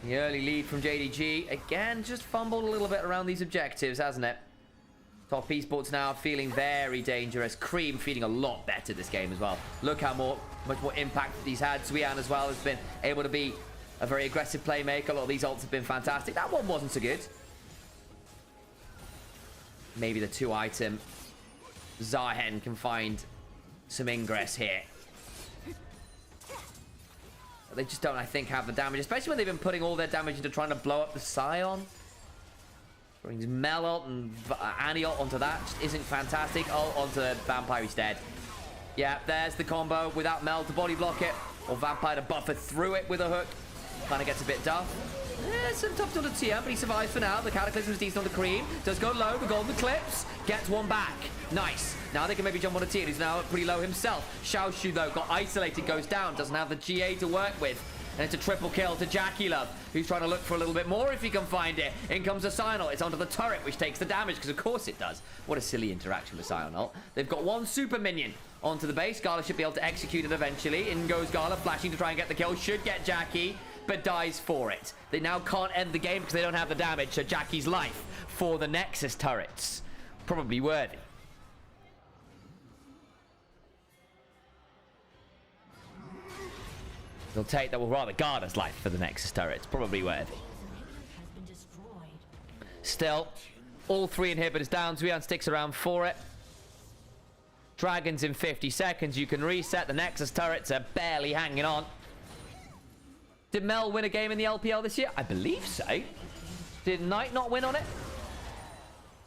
S1: The early lead from JDG. Again, just fumbled a little bit around these objectives, hasn't it? Top esports now feeling very dangerous. Cream feeling a lot better this game as well. Look how much more impact he's had. Zuian as well has been able to be a very aggressive playmaker. A lot of these ults have been fantastic. That one wasn't so good. Maybe the 2 item. Zahen can find some ingress here. They just don't, I think, have the damage, especially when they've been putting all their damage into trying to blow up the Sion. Brings Melot and Aniot onto that. Just isn't fantastic. Oh, onto the Vampire instead. Yeah, there's the combo without Mel to body block it, or Vampire to buffer through it with a hook. Kind of gets a bit tough. Yeah, some tough on the TM, but he survives for now. The Cataclysm is decent on the Cream. Does go low. The Golden Eclipse gets 1 back. Nice. Now they can maybe jump on a T, and he's now pretty low himself. Xiaoshu, though, got isolated, goes down. Doesn't have the GA to work with. And it's a triple kill to Jackie Love, who's trying to look for a little bit more if he can find it. In comes a Sional. It's onto the turret, which takes the damage, because of course it does. What a silly interaction with Sional. They've got 1 super minion onto the base. Gala should be able to execute it eventually. In goes Gala, flashing to try and get the kill. Should get Jackie, but dies for it. They now can't end the game because they don't have the damage, so Jackie's life for the Nexus turrets. Probably worthy. They'll take that, well, rather Garda's life for the Nexus turrets. Probably worthy. Still, all 3 inhibitors down. Zuian sticks around for it. Dragons in 50 seconds. You can reset. The Nexus turrets are barely hanging on. Did Mel win a game in the LPL this year? I believe so. Did Knight not win on it?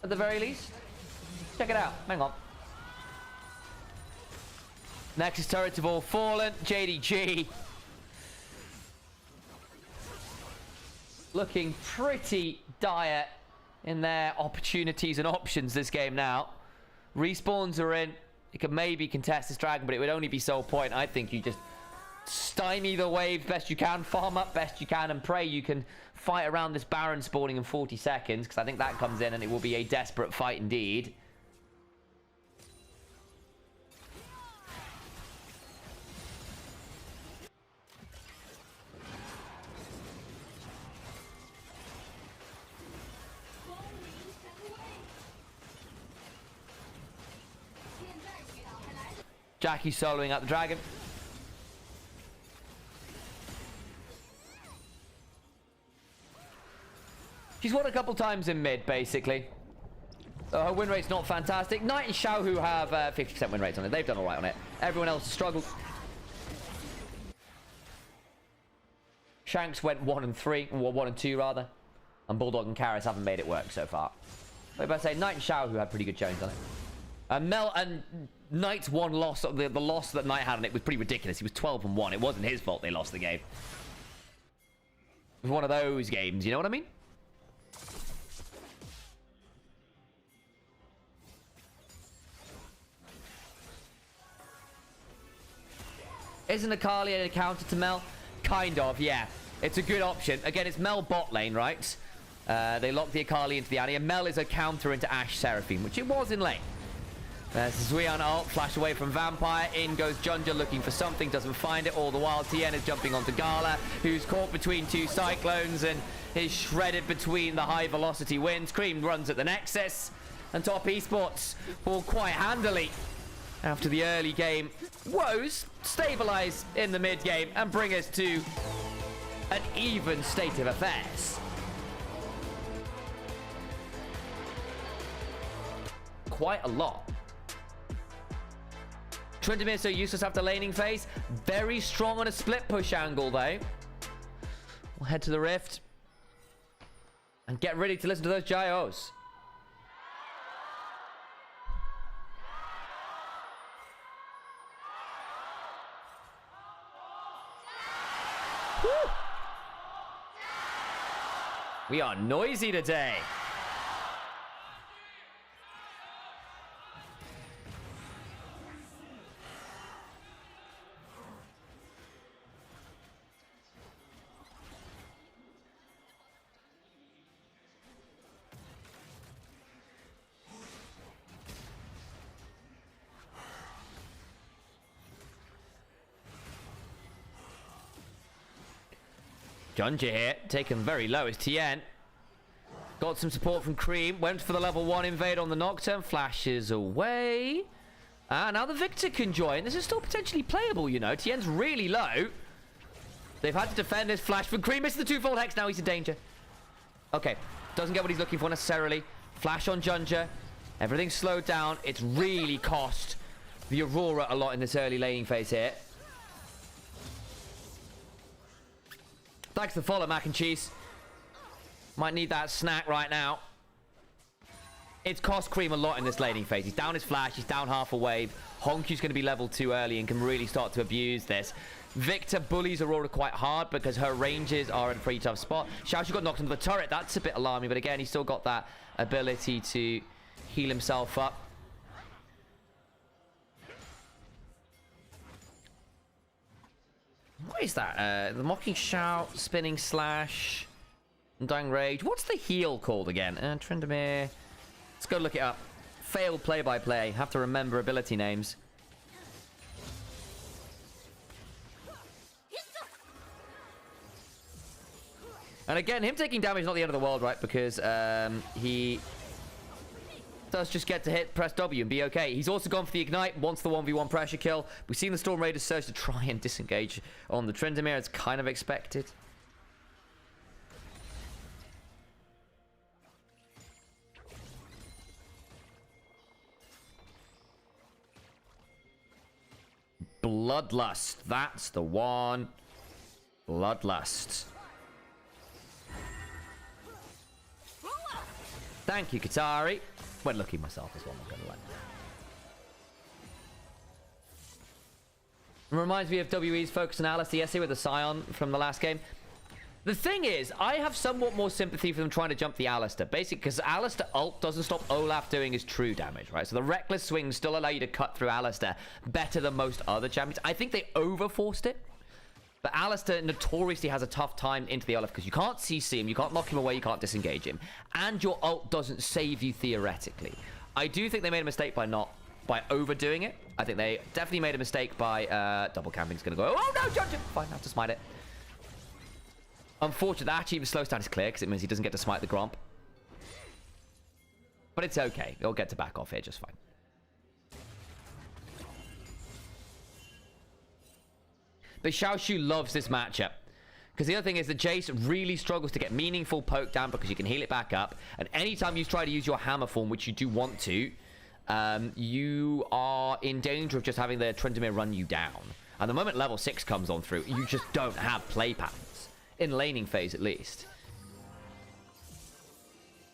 S1: At the very least. Check it out. Hang on. Nexus turrets have all fallen. JDG looking pretty dire in their opportunities and options this game now. Respawns are in. You could maybe contest this dragon, but it would only be sole point. I think you just stymie the waves best you can, farm up best you can, and pray you can fight around this Baron spawning in 40 seconds, because I think that comes in and it will be a desperate fight indeed. Jackie soloing out the dragon. She's won a couple times in mid, basically. Her win rate's not fantastic. Knight and Xiaohu have 50% win rates on it. They've done all right on it. Everyone else has struggled. Shanks went 1 and 3, or 1 and 2 rather. And Bulldog and Karis haven't made it work so far. But if I say Knight and Xiaohu had pretty good showings on it. Mel and Knight's one loss, the loss that Knight had on it was pretty ridiculous. He was 12 and 1. It wasn't his fault they lost the game. one of those games, you know what I mean? Isn't Akali a counter to Mel? Kind of, yeah. It's a good option. Again, it's Mel bot lane, right? They lock the Akali into the alley, and Mel is a counter into Ashe Seraphine, which it was in lane. Zuian ult, flash away from Vampire. In goes Junja looking for something, doesn't find it. All the while, TN is jumping onto Gala, who's caught between two Cyclones and is shredded between the high velocity winds. Cream runs at the Nexus, and Top Esports will quite handily, after the early game woes, stabilize in the mid game and bring us to an even state of affairs. Quite a lot. Tryndamere so useless after laning phase. Very strong on a split push angle though. We'll head to the Rift and get ready to listen to those gyos. Woo! We are noisy today. Junja here, taken very low as TN. Got some support from Cream. Went for the level 1 invade on the Nocturne. Flashes away. Now the Victor can join. This is still potentially playable, you know. TN's really low. They've had to defend this flash from Cream. Misses the twofold hex. Now he's in danger. Okay. Doesn't get what he's looking for necessarily. Flash on Junja. Everything's slowed down. It's really cost the Aurora a lot in this early laning phase here. Thanks for the follow, mac and cheese. Might need that snack right now. It's cost Cream a lot in this laning phase. He's down his flash. He's down half a wave. Honky's going to be level 2 early and can really start to abuse this. Victor bullies Aurora quite hard because her ranges are in a pretty tough spot. Xiaoxu got knocked into the turret. That's a bit alarming. But again, he's still got that ability to heal himself up. What is that? The Mocking Shout, Spinning Slash, Undying Rage. What's the heal called again? Tryndamere. Let's go look it up. Failed play-by-play. Have to remember ability names. And again, him taking damage is not the end of the world, right? Because he does just get to hit, press W and be okay. He's also gone for the Ignite, wants the 1v1 pressure kill. We've seen the Storm Raiders surge to try and disengage on the Tryndamere. It's kind of expected. Bloodlust. That's the one. Bloodlust. Thank you, Katari. Went lucky myself as well, I'm not gonna lie. It reminds me of WE's focus on Alistair yesterday with the Scion from the last game. The thing is, I have somewhat more sympathy for them trying to jump the Alistair. Basically, because Alistair ult doesn't stop Olaf doing his true damage, right? So the reckless swings still allow you to cut through Alistair better than most other champions. I think they overforced it. But Alistair notoriously has a tough time into the Olaf because you can't CC him, you can't knock him away, you can't disengage him. And your ult doesn't save you theoretically. I do think they made a mistake by overdoing it. I think they definitely made a mistake by double camping's gonna go. Oh no, Judge! Fine, I have to smite it. Unfortunately, that actually even slows down his clear because it means he doesn't get to smite the Gromp. But it's okay. He'll get to back off here just fine. But Xiaoxu loves this matchup. Because the other thing is that Jace really struggles to get meaningful poke down because you can heal it back up. And anytime you try to use your hammer form, which you do want to, you are in danger of just having the Tryndamere run you down. And the moment level 6 comes on through, you just don't have play patterns. In laning phase, at least.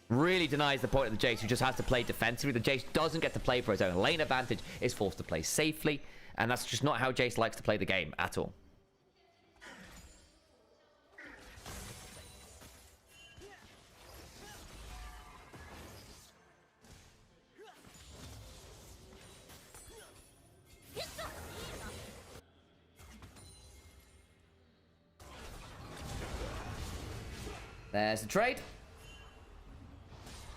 S1: Really denies the point of the Jace, who just has to play defensively. The Jace doesn't get to play for his own lane advantage, is forced to play safely. And that's just not how Jace likes to play the game at all. There's the trade.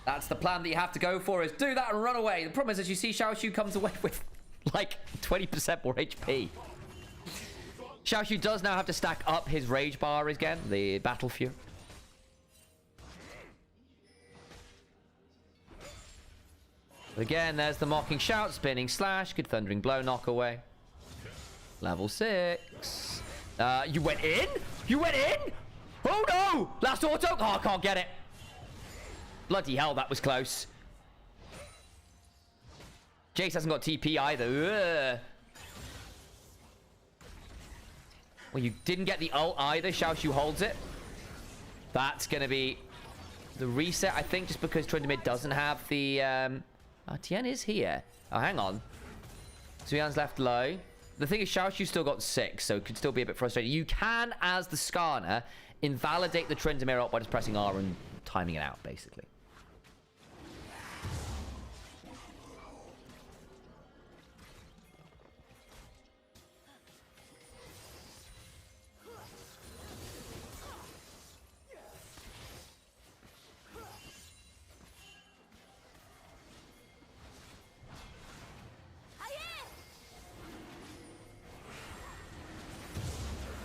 S1: That's the plan that you have to go for, is do that and run away. The problem is, as you see, Xiaoshu comes away with, like, 20% more HP. Xiaoshu does now have to stack up his rage bar again, the battle fury. Again, there's the mocking shout, spinning slash, good thundering blow, knock away. Level 6. You went in? You went in? Oh no! Last auto! Oh, I can't get it. Bloody hell, that was close. Jace hasn't got TP either. Ugh. Well, you didn't get the ult either. Xiaoshu holds it. That's going to be the reset, I think, just because Tryndamere doesn't have the... Tien is here. Oh, hang on. Zuyan's left low. The thing is, Xiaoshu's still got 6, so it could still be a bit frustrating. You can, as the Skarner, invalidate the Tryndamere ult by just pressing R and timing it out, basically.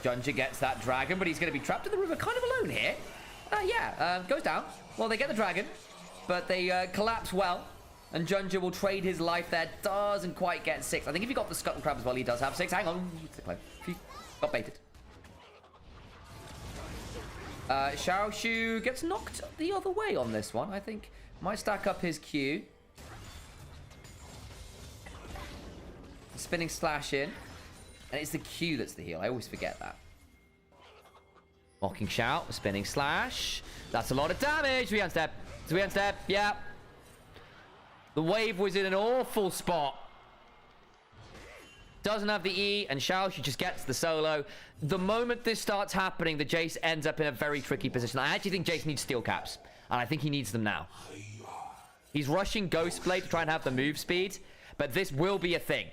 S1: Junja gets that dragon, but he's going to be trapped in the river kind of alone here. Goes down. Well, they get the dragon, but they collapse well. And Junja will trade his life there. Doesn't quite get 6. I think if he got the Scuttle Crab as well, he does have 6. Hang on. He got baited. Xiaoshu gets knocked the other way on this one, I think. Might stack up his Q. Spinning slash in. And it's the Q that's the heal. I always forget that. Mocking shout. Spinning slash. That's a lot of damage. 3 on step. 3 on step. Yeah. The wave was in an awful spot. Doesn't have the E. And Xiaoshu just gets the solo. The moment this starts happening, the Jace ends up in a very tricky position. I actually think Jace needs steel caps. And I think he needs them now. He's rushing Ghostblade to try and have the move speed. But this will be a thing.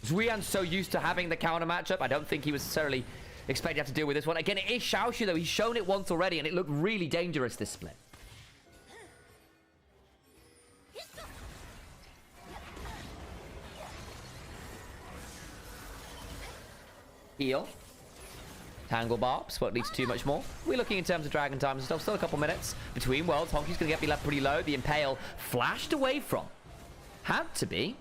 S1: Zuyan's so used to having the counter matchup, I don't think he was necessarily expecting to have to deal with this one. Again, it is Xiaoshu, though. He's shown it once already, and it looked really dangerous, this split. Heal. Tangle Barbs, what leads to too much more. We're looking in terms of Dragon Times and stuff. Still a couple minutes between worlds. Honky's going to get me left pretty low. The Impale flashed away from. Had to be.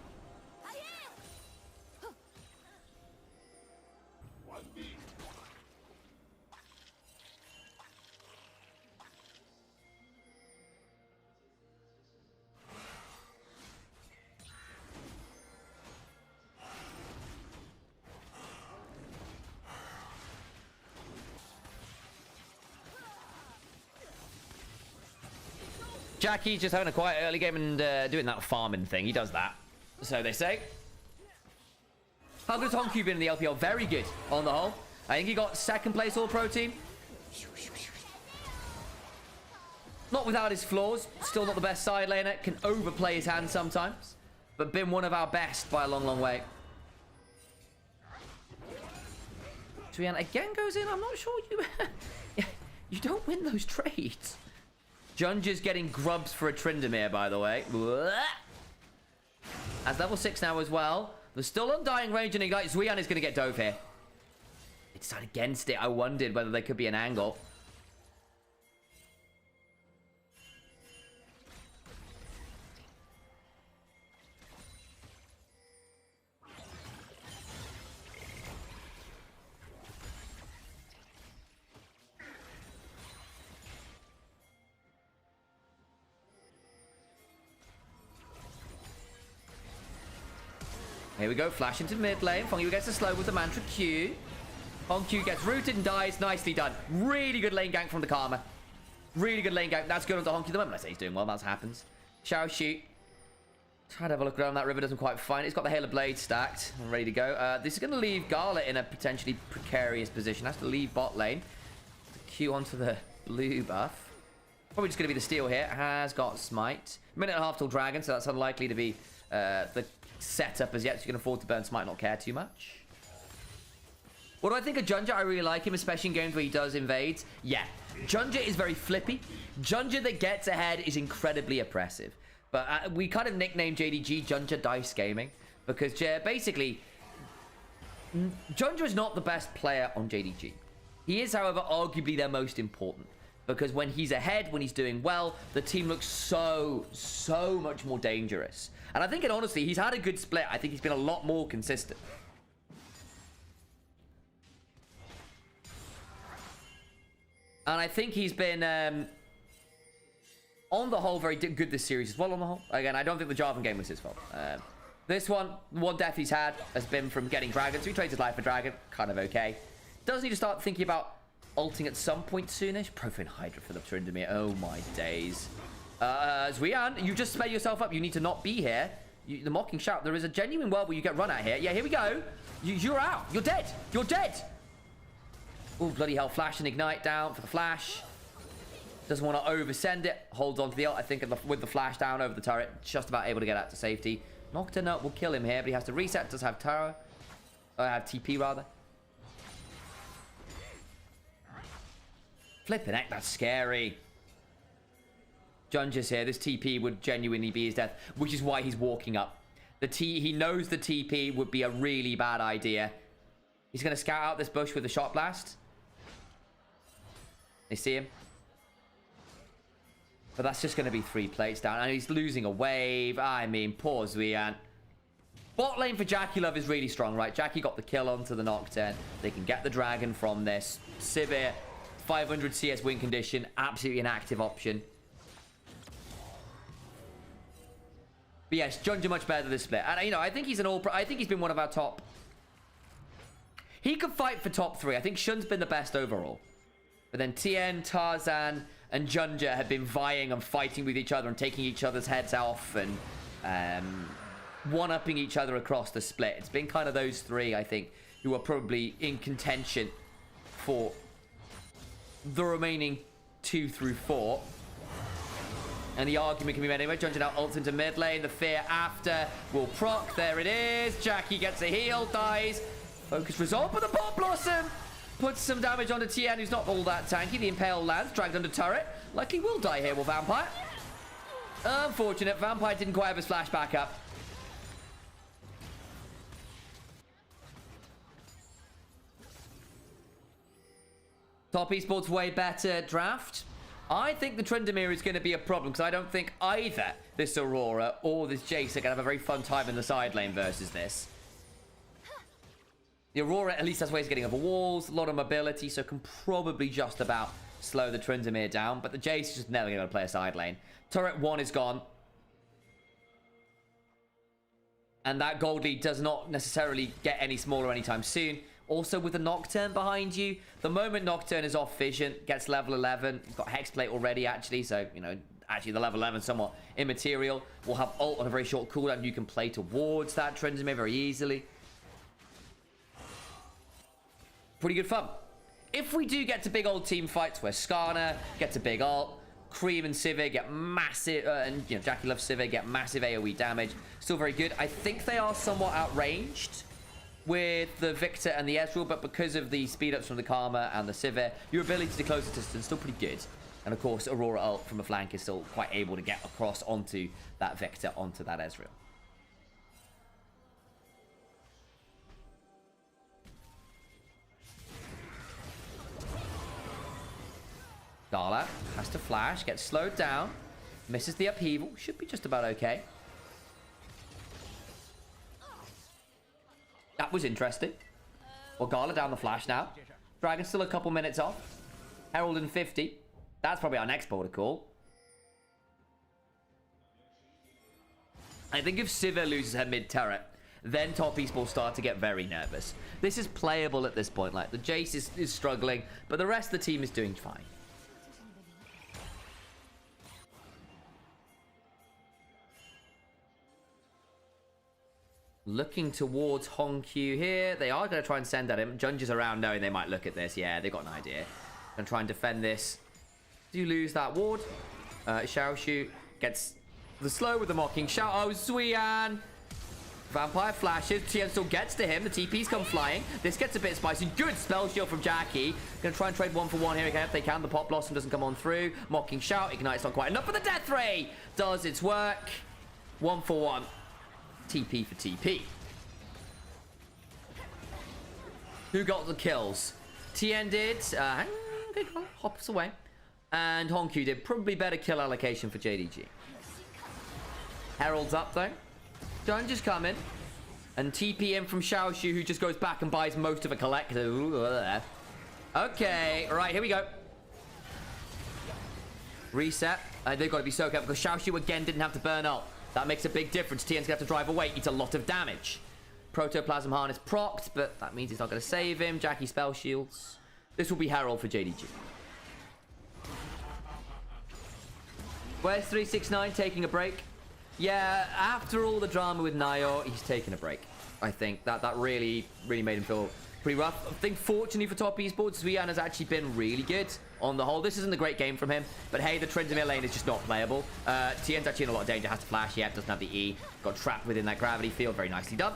S1: Jackie's just having a quiet early game and doing that farming thing. He does that. So they say. How good has Honky been in the LPL? Very good on the whole. I think he got 2nd place All-Pro team. Not without his flaws. Still not the best side laner. Can overplay his hand sometimes. But been one of our best by a long, long way. Zuyan again goes in. I'm not sure you... you don't win those trades. Junja's getting grubs for a Tryndamere, by the way. As level 6 now as well. There's still undying range, and Zuyan is going to get dove here. They decided against it. I wondered whether there could be an angle. Here we go, flash into mid lane. Fongyu gets a slow with the Mantra Q. Hongyu gets rooted and dies. Nicely done. Really good lane gank from the Karma. Really good lane gank. That's good onto Hongyu. The moment I say he's doing well, that happens. Xiaoshu. Try to have a look around that river. Doesn't quite find it. It's got the Hail of Blade stacked and ready to go. This is going to leave Gala in a potentially precarious position. Has to leave bot lane. Q onto the blue buff. Probably just going to be the steal here. Has got smite. Minute and a half till dragon, so that's unlikely to be the setup as yet, so you can afford to burn smite, not care too much. What do I think of Junja? I really like him, especially in games where he does invades. Yeah, Junja is very flippy. Junja that gets ahead is incredibly oppressive. But we kind of nicknamed JDG Junja Dice Gaming because basically, Junja is not the best player on JDG. He is, however, arguably their most important because when he's ahead, when he's doing well, the team looks so much more dangerous. And I think, honestly, he's had a good split. I think he's been a lot more consistent. And I think he's been, on the whole, very good this series as well, on the whole. Again, I don't think the Jarvan game was his fault. This one death he's had has been from getting Dragon. So he trades his life for Dragon. Kind of okay. Does need to start thinking about ulting at some point soonish. Profane Hydra for the Tryndamere. Oh, my days. Zwian, you just spare yourself up. You need to not be here. The Mocking Shout. There is a genuine world where you get run at here. Yeah, here we go. You're out. You're dead. You're dead. Oh, bloody hell. Flash and Ignite down for the Flash. Doesn't want to oversend it. Holds on to the ult, I think, with the Flash down over the turret. Just about able to get out to safety. Nocturne will kill him here, but he has to reset. Does have Tower. Have TP, rather. Flipping heck, that's scary. Junja's here. This TP would genuinely be his death, which is why he's walking up. He knows the TP would be a really bad idea. He's going to scout out this bush with a shot blast. They see him. But that's just going to be 3 plates down. And he's losing a wave. I mean, poor Zwian. Bot lane for Jackie Love is really strong, right? Jackie got the kill onto the Nocturne. They can get the Dragon from this. Sivir, 500 CS win condition. Absolutely an active option. But yes, Junja much better than this split. And, you know, I think he's an all-pro. I think he's been one of our top. He could fight for top 3. I think Shun's been the best overall. But then Tien, Tarzan, and Junja have been vying and fighting with each other and taking each other's heads off and one-upping each other across the split. It's been kind of those 3, I think, who are probably in contention for the remaining 2 through 4. And the argument can be made anyway. Junja now ults into mid lane. The fear after will proc. There it is. Jackie gets a heal, dies. Focus resolve, but the Pot Blossom puts some damage onto Tien, who's not all that tanky. The Impale lands, dragged under turret. Likely will die here, will Vampire. Unfortunate, Vampire didn't quite have his flash back up. Top Esports way better draft. I think the Tryndamere is going to be a problem, because I don't think either this Aurora or this Jace are going to have a very fun time in the side lane versus this. The Aurora at least has ways of getting over walls, a lot of mobility, so can probably just about slow the Tryndamere down. But the Jace is just never going to play a side lane. Turret 1 is gone. And that gold lead does not necessarily get any smaller anytime soon. Also with the Nocturne behind you, the moment Nocturne is off vision, gets level 11. You've got Hexplate already, actually, so, you know, actually the level 11 is somewhat immaterial. We'll have ult on a very short cooldown. You can play towards that Tryndamere very easily. Pretty good fun. If we do get to big old team fights where Skarner gets a big ult, Cream and Sivir get massive, and you know, Jackie loves Sivir, get massive AoE damage. Still very good. I think they are somewhat outranged with the Victor and the Ezreal, but because of the speed ups from the Karma and the Sivir, your ability to close the distance is still pretty good. And of course, Aurora ult from a flank is still quite able to get across onto that Victor, onto that Ezreal. Darla has to flash, gets slowed down, misses the upheaval, should be just about okay. That was interesting. Well, Gala down the flash now. Dragon still a couple minutes off. Herald in 50. That's probably our next border call. I think if Sivir loses her mid turret, then top esports start to get very nervous. This is playable at this point. Like, the Jace is struggling, but the rest of the team is doing fine. Looking towards Honkyu here. They are going to try and send at him. Junja's around knowing they might look at this. Yeah, they've got an idea. Going to try and defend this. Do lose that ward. Xiaoshu gets the slow with the Mocking Shout. Oh, Zwian.
S2: Vampire flashes. TN still gets to him. The TP's come flying. This gets a bit spicy. Good spell shield from Jackie. Gonna try and trade 1-for-1 here again if they can. The Pop Blossom doesn't come on through. Mocking Shout. Ignite's not quite enough for the Death Ray. Does its work. 1-for-1. TP for TP. Who got the kills? TN did. Hops away. And Honku did. Probably better kill allocation for JDG. Herald's up though. Dungeon's coming. And TP in from Xiaoshu, who just goes back and buys most of a collector. Okay, alright, here we go. Reset. They've got to be so careful because Xiaoshu again didn't have to burn up. That makes a big difference. TN's gonna have to drive away. Eats a lot of damage. Protoplasm Harness procced, but that means it's not gonna save him. Jackie spell shields. This will be Herald for JDG. Where's 369 taking a break? Yeah, after all the drama with Nayo, he's taking a break. I think that really made him feel pretty rough. I think fortunately for top esports, Zwian has actually been really good on the whole. This isn't a great game from him, but hey, the Tryndamere lane is just not playable. TN's actually in a lot of danger, has to flash. Yeah, doesn't have the E. Got trapped within that gravity field. Very nicely done.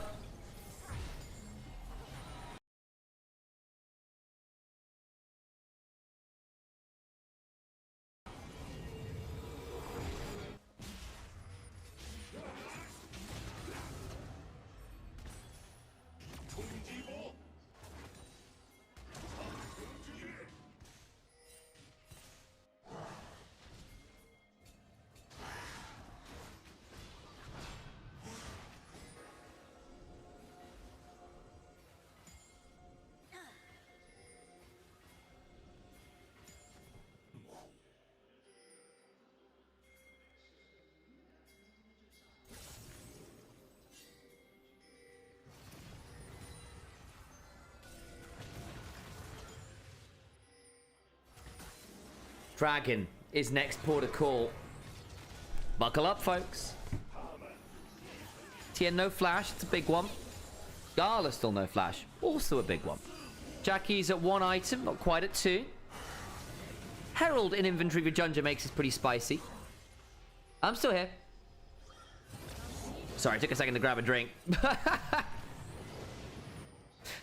S2: Dragon is next port of call. Buckle up, folks. TN no flash. It's a big one. Gala still no flash. Also a big one. Jackie's at 1 item, not quite at 2. Herald in inventory for Junja makes this pretty spicy. I'm still here. Sorry, it took a second to grab a drink.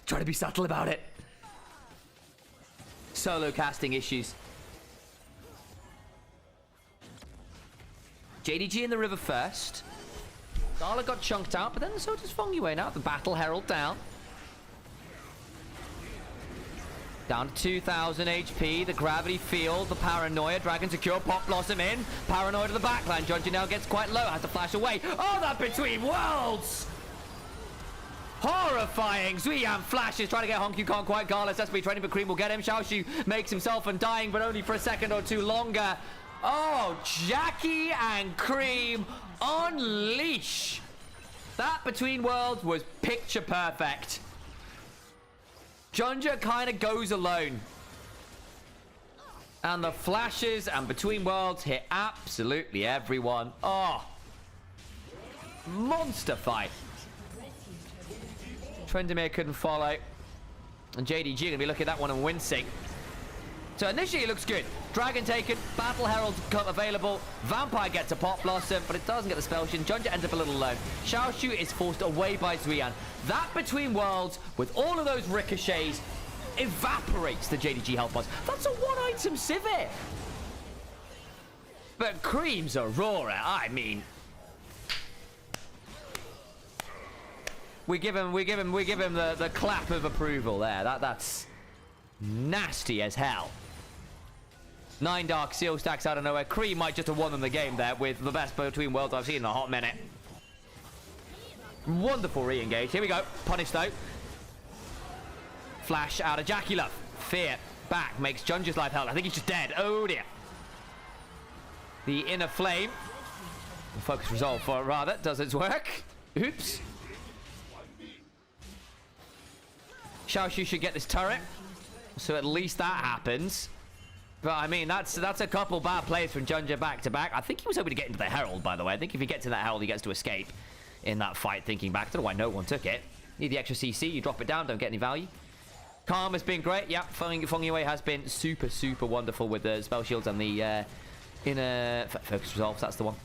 S2: Try to be subtle about it. Solo casting issues. JDG in the river first. Gala got chunked out, but then so does Fongyue now. The Battle Herald down. Down to 2,000 HP. The gravity field. The paranoia. Dragon secure. Pop Blossom in. Paranoia to the backline. Junja now gets quite low. Has to flash away. Oh, that between worlds! Horrifying. Zwian flashes. Trying to get Honku. Can't quite. Gala says to be training, but Cream will get him. Xiaoshu makes himself undying, but only for a second or two longer. Oh, Jackie and Cream unleash. That between worlds was picture perfect. Junja kind of goes alone. And the flashes and between worlds hit absolutely everyone. Oh. Monster fight. Tryndamere couldn't follow. And JDG going to be looking at that one and wincing. So initially it looks good. Dragon taken, Battle Herald come available. Vampire gets a Pop Blossom, but it doesn't get the spell shield. Junja ends up a little alone. Xiaoshu is forced away by Zwian. That between worlds, with all of those ricochets, evaporates the JDG health bars. That's a 1 item civet. But Cream's Aurora, I mean, we give him the clap of approval there. That's nasty as hell. 9 Dark Seal stacks out of nowhere. Cream might just have won them the game there with the best between worlds I've seen in a hot minute. Wonderful re-engage. Here we go. Punish though. Flash out of Jackie Love. Fear back makes Junja's life hell. I think he's just dead. Oh dear. The inner flame. Focus resolve for it rather. Does its work. Oops. Xiaoshu should get this turret. So at least that happens. But I mean, that's a couple bad plays from Junja back to back. I think he was hoping to get into the Herald, by the way. I think if he gets in that Herald, he gets to escape in that fight, thinking back. I don't know why no one took it. Need the extra CC. You drop it down, don't get any value. Calm has been great. Yeah, Fongyue has been super, super wonderful with the spell shields and the inner focus resolves. That's the one.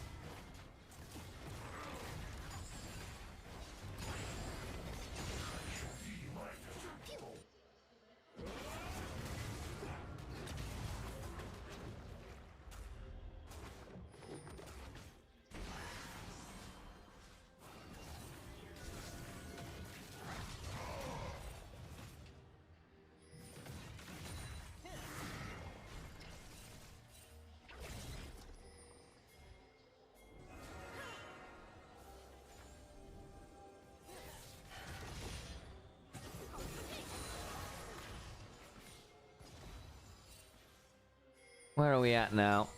S2: Where are we at now?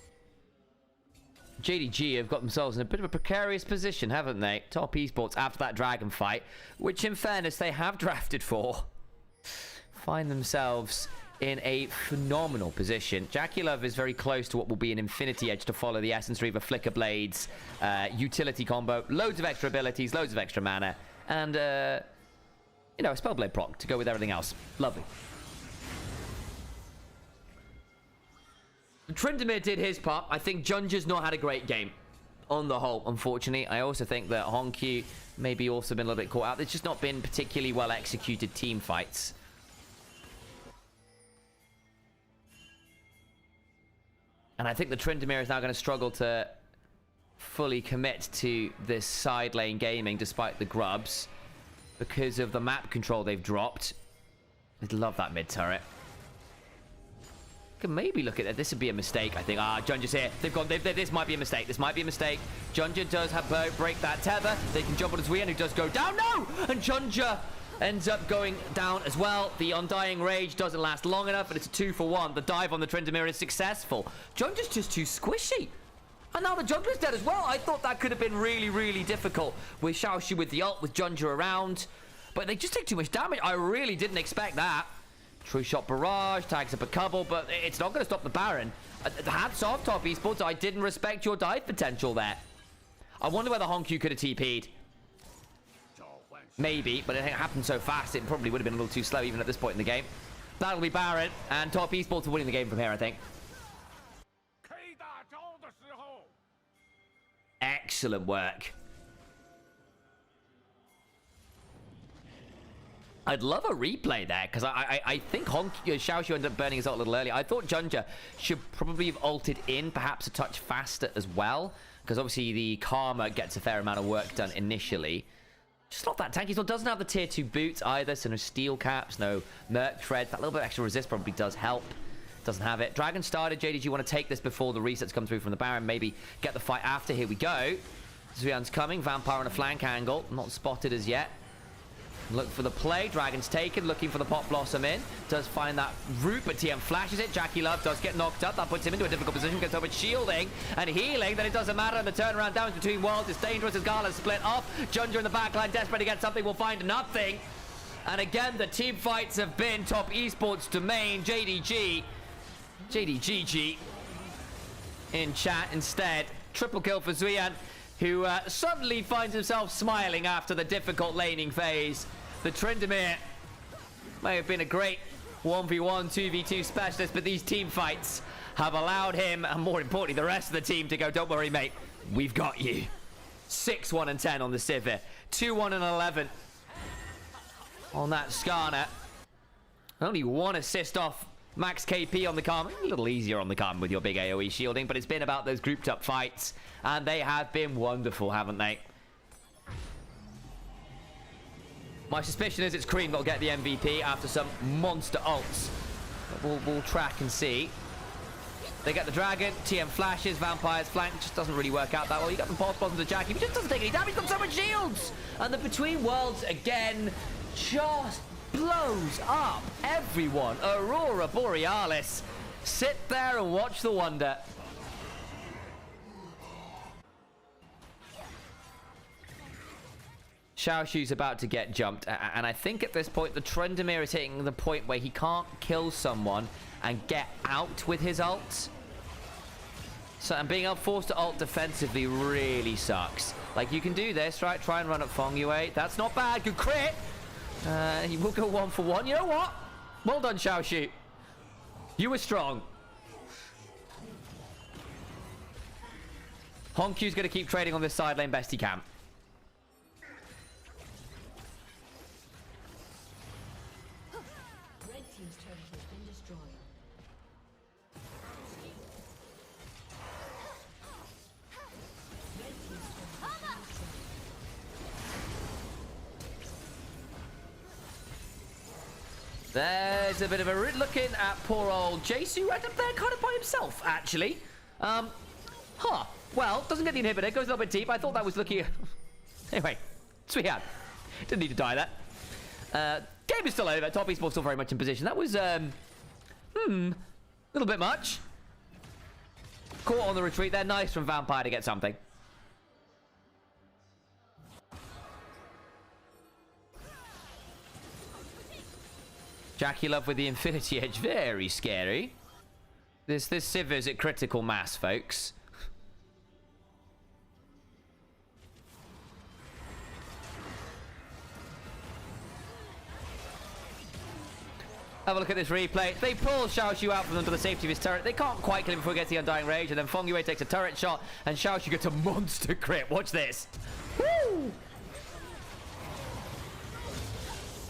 S2: JDG have got themselves in a bit of a precarious position, haven't they? Top Esports after that dragon fight, which in fairness they have drafted for, find themselves in a phenomenal position. Jackie Love is very close to what will be an Infinity Edge to follow the Essence Reaver, Flicker Blades, utility combo, loads of extra abilities, loads of extra mana, and, you know, a Spellblade proc to go with everything else. Lovely. Tryndamere did his part. I think Junja's not had a great game on the whole, unfortunately. I also think that Honkyu maybe also been a little bit caught out. There's just not been particularly well executed team fights. And I think the Tryndamere is now going to struggle to fully commit to this side lane gaming despite the grubs because of the map control they've dropped. I'd love that mid turret. Can maybe look at that. This would be a mistake, I think. Junja's here. They've gone. This might be a mistake. This might be a mistake. Junja does have break that tether. They can jump on his Wien, who does go down. No! And Junja ends up going down as well. The Undying Rage doesn't last long enough, and it's a 2-for-1. The dive on the Tryndamere is successful. Junja's just too squishy. And now the jungler's dead as well. I thought that could have been really, really difficult with Xiaoxu with the ult, with Junja around. But they just take too much damage. I really didn't expect that. True Shot Barrage, tags up a couple, but it's not going to stop the Baron. Hats off, Top Esports. I didn't respect your dive potential there. I wonder whether Honkyu could have TP'd. Maybe, but it happened so fast, it probably would have been a little too slow even at this point in the game. That'll be Baron, and Top Esports are winning the game from here, I think. Excellent work. I'd love a replay there, because I think Xiaoxu ended up burning his ult a little early. I thought Junja should probably have ulted in perhaps a touch faster as well, because obviously the Karma gets a fair amount of work done initially. Just not that tanky. Still doesn't have the tier 2 boots either, so no steel caps, no merc thread. That little bit of extra resist probably does help. Doesn't have it. Dragon started. JDG want to take this before the resets come through from the Baron. Maybe get the fight after. Here we go. Zuyan's coming. Vampire on a flank angle. Not spotted as yet. Look for the play. Dragon's taken. Looking for the Pop Blossom in. Does find that route, but TM flashes it. Jackie Love does get knocked up. That puts him into a difficult position. Gets over shielding and healing. Then it doesn't matter. And the turnaround damage between worlds is dangerous as Gala's split off. Junja in the backline, desperate to get something. Will find nothing. And again, the team fights have been Top Esports domain. JDG in chat instead. Triple kill for Zuyan, who suddenly finds himself smiling after the difficult laning phase. The Tryndamere may have been a great 1v1, 2v2 specialist, but these team fights have allowed him, and more importantly, the rest of the team to go, don't worry, mate, we've got you. 6-1 and 10 on the Sivir. 2-1 and 11 on that Skarner. Only one assist off max KP on the Karma. A little easier on the Karma with your big AoE shielding, but it's been about those grouped up fights, and they have been wonderful, haven't they? My suspicion is it's Cream that'll get the MVP after some monster ults. We'll track and see. They get the Dragon, TM flashes, Vampire's flank, just doesn't really work out that well. You got the Pulse Blossom to Jackie, he just doesn't take any damage, he's got so much shields! And the Between Worlds, again, just blows up everyone. Aurora Borealis. Sit there and watch the wonder. Xiaoxu's about to get jumped, and I think at this point the Tryndamere is hitting the point where he can't kill someone and get out with his ult. So, and being forced to ult defensively really sucks. Like, you can do this, right? Try and run at Feng Yue. That's not bad. Good crit. He will go 1-for-1. You know what? Well done, Xiaoxu. You were strong. Honkyu's going to keep trading on this side lane best he can. There's a bit of a looking at poor old Jesu right up there, kind of by himself, actually. Well, doesn't get the inhibitor, goes a little bit deep. I thought that was looking... Anyway, sweetheart. Didn't need to die there. Game is still over. Top Esports still very much in position. That was, a little bit much. Caught on the retreat. They're nice from Vampire to get something. Jackie Love with the Infinity Edge. Very scary. This Civ is at critical mass, folks. Have a look at this replay. They pull Xiaoshu out from under the safety of his turret. They can't quite kill him before he gets the Undying Rage. And then Feng Yue takes a turret shot. And Xiaoshu gets a monster crit. Watch this. Woo!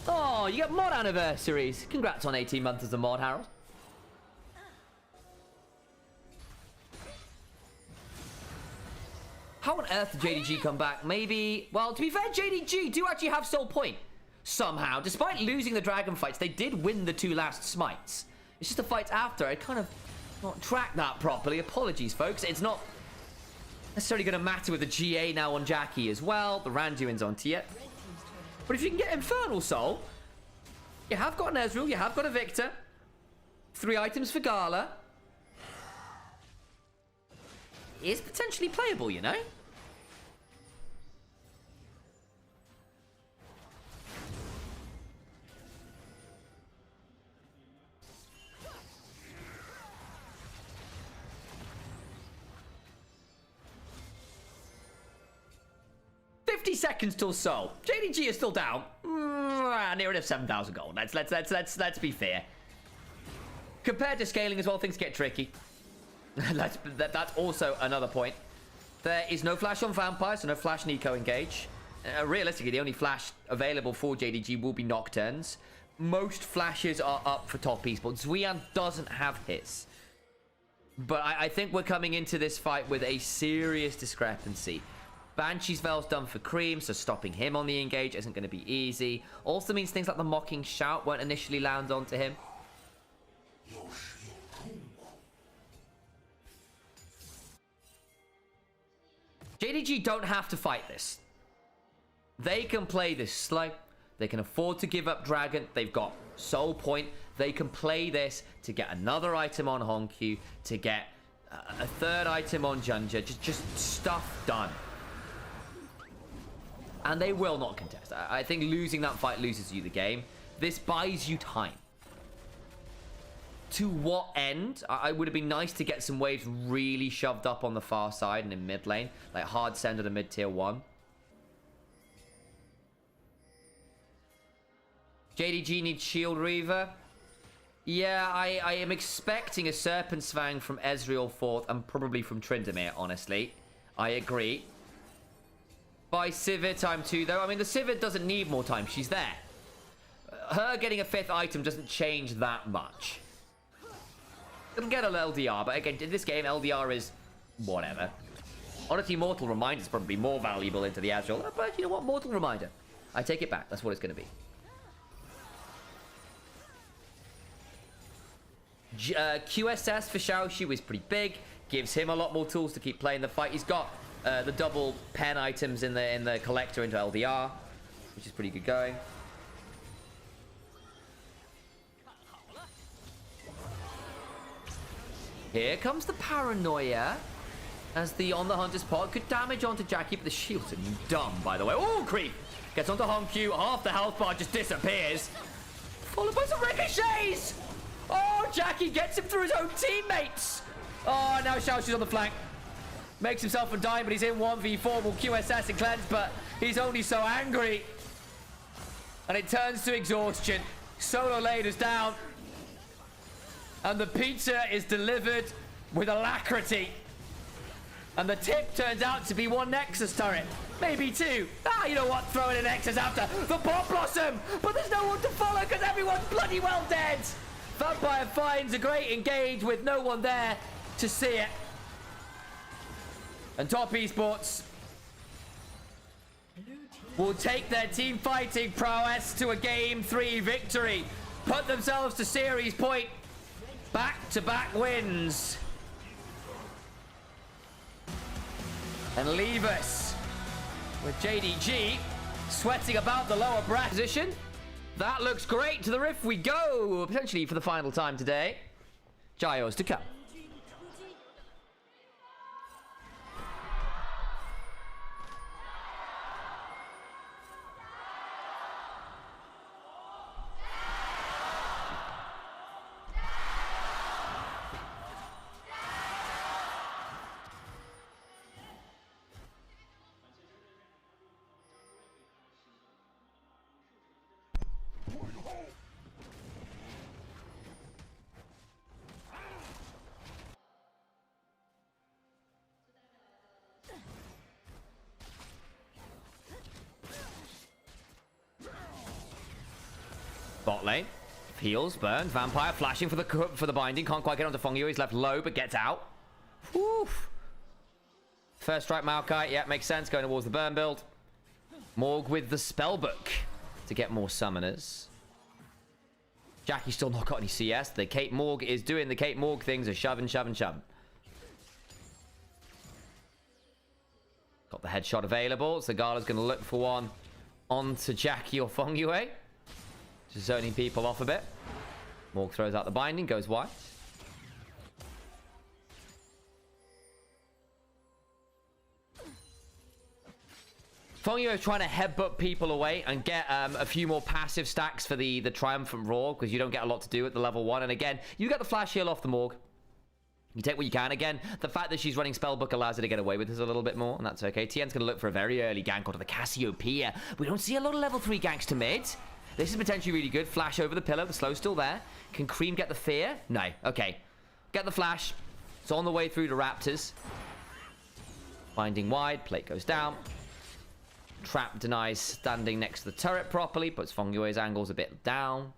S2: Oh, you get mod anniversaries. Congrats on 18 months as a mod, Harold. How on earth did JDG come back? Maybe... Well, to be fair, JDG do actually have Soul Point. Somehow. Despite losing the dragon fights, they did win the 2 last smites. It's just the fights after. I kind of not tracked that properly. Apologies, folks. It's not necessarily going to matter with the GA now on Jackie as well. The Randuin's on TES. But if you can get Infernal Soul, you have got an Ezreal, you have got a Victor. 3 items for Gala. It is potentially playable, you know? Seconds till Soul. JDG is still down. Near enough 7,000 gold. Let's be fair. Compared to scaling as well, things get tricky. That's also another point. There is no flash on Vampire, so no flash Nico engage. Realistically, the only flash available for JDG will be Nocturnes. Most flashes are up for top esports. Zuian doesn't have his. But I think we're coming into this fight with a serious discrepancy. Banshee's Veil's done for Cream, so stopping him on the engage isn't going to be easy. Also means things like the Mocking Shout won't initially land onto him. JDG don't have to fight this. They can play this slow. They can afford to give up Dragon. They've got Soul Point. They can play this to get another item on Honkyu, to get a 3rd item on Junja. Just stuff done. And they will not contest. I think losing that fight loses you the game. This buys you time. To what end? I would have been nice to get some waves really shoved up on the far side and in mid lane. Like hard send at a mid tier 1. JDG needs Shield Reaver. Yeah, I am expecting a Serpent's Fang from Ezreal 4th and probably from Tryndamere, honestly. I agree. By Sivir time 2, though. I mean, the Sivir doesn't need more time. She's there. Her getting a 5th item doesn't change that much. It'll get an LDR, but again, in this game, LDR is whatever. Honestly, Mortal Reminder is probably more valuable into the Azrael. But you know what? Mortal Reminder. I take it back. That's what it's going to be. QSS for Xiaoshu is pretty big. Gives him a lot more tools to keep playing the fight. He's got the double pen items in the collector into LDR, which is pretty good going. Here comes the Paranoia as the On the Hunter's Pod could damage onto Jackie, but the shields are dumb, by the way. Oh, creep! Gets onto Honkyu, half the health bar just disappears. Followed by some ricochets! Oh, Jackie gets him through his own teammates! Oh, now Xiaoshu's on the flank. Makes himself a dime, but he's in 1v4. Will QSS and cleanse, but he's only so angry. And it turns to exhaustion. Solo lane is down. And the pizza is delivered with alacrity. And the tip turns out to be 1 Nexus turret. Maybe 2. You know what? Throw in a Nexus after. The Pop Blossom! But there's no one to follow because everyone's bloody well dead. Vampire finds a great engage with no one there to see it. And Top Esports will take their team fighting prowess to a Game 3 victory. Put themselves to series point. Back-to-back wins. And leave us with JDG sweating about the lower bracket position. That looks great. To the Rift we go. Potentially for the final time today. Gyos to come. Bot lane. Heals, burn. Vampire flashing for the binding. Can't quite get onto Fongyu. He's left low, but gets out. Whew. First strike Maokai. Yeah, makes sense. Going towards the burn build. Morg with the spellbook to get more summoners. Jackie's still not got any CS. The Kate Morg is doing the Kate Morg things of shoving. Got the headshot available. So Gala's going to look for one onto Jackie or Fongyu. Just zoning people off a bit. Morg throws out the binding, goes wide. Fongyu is trying to headbutt people away and get a few more passive stacks for the Triumphant Roar, because you don't get a lot to do at the level 1. And again, you get the flash heal off the Morg. You take what you can. Again, the fact that she's running Spellbook allows her to get away with this a little bit more, and that's okay. Tien's going to look for a very early gank onto the Cassiopeia. We don't see a lot of level 3 ganks to mid. This is potentially really good. Flash over the pillar. The slow's still there. Can Cream get the fear? No. Okay. Get the flash. It's on the way through to Raptors. Binding wide. Plate goes down. Trap denies standing next to the turret properly. Puts Fongyue's angles a bit down.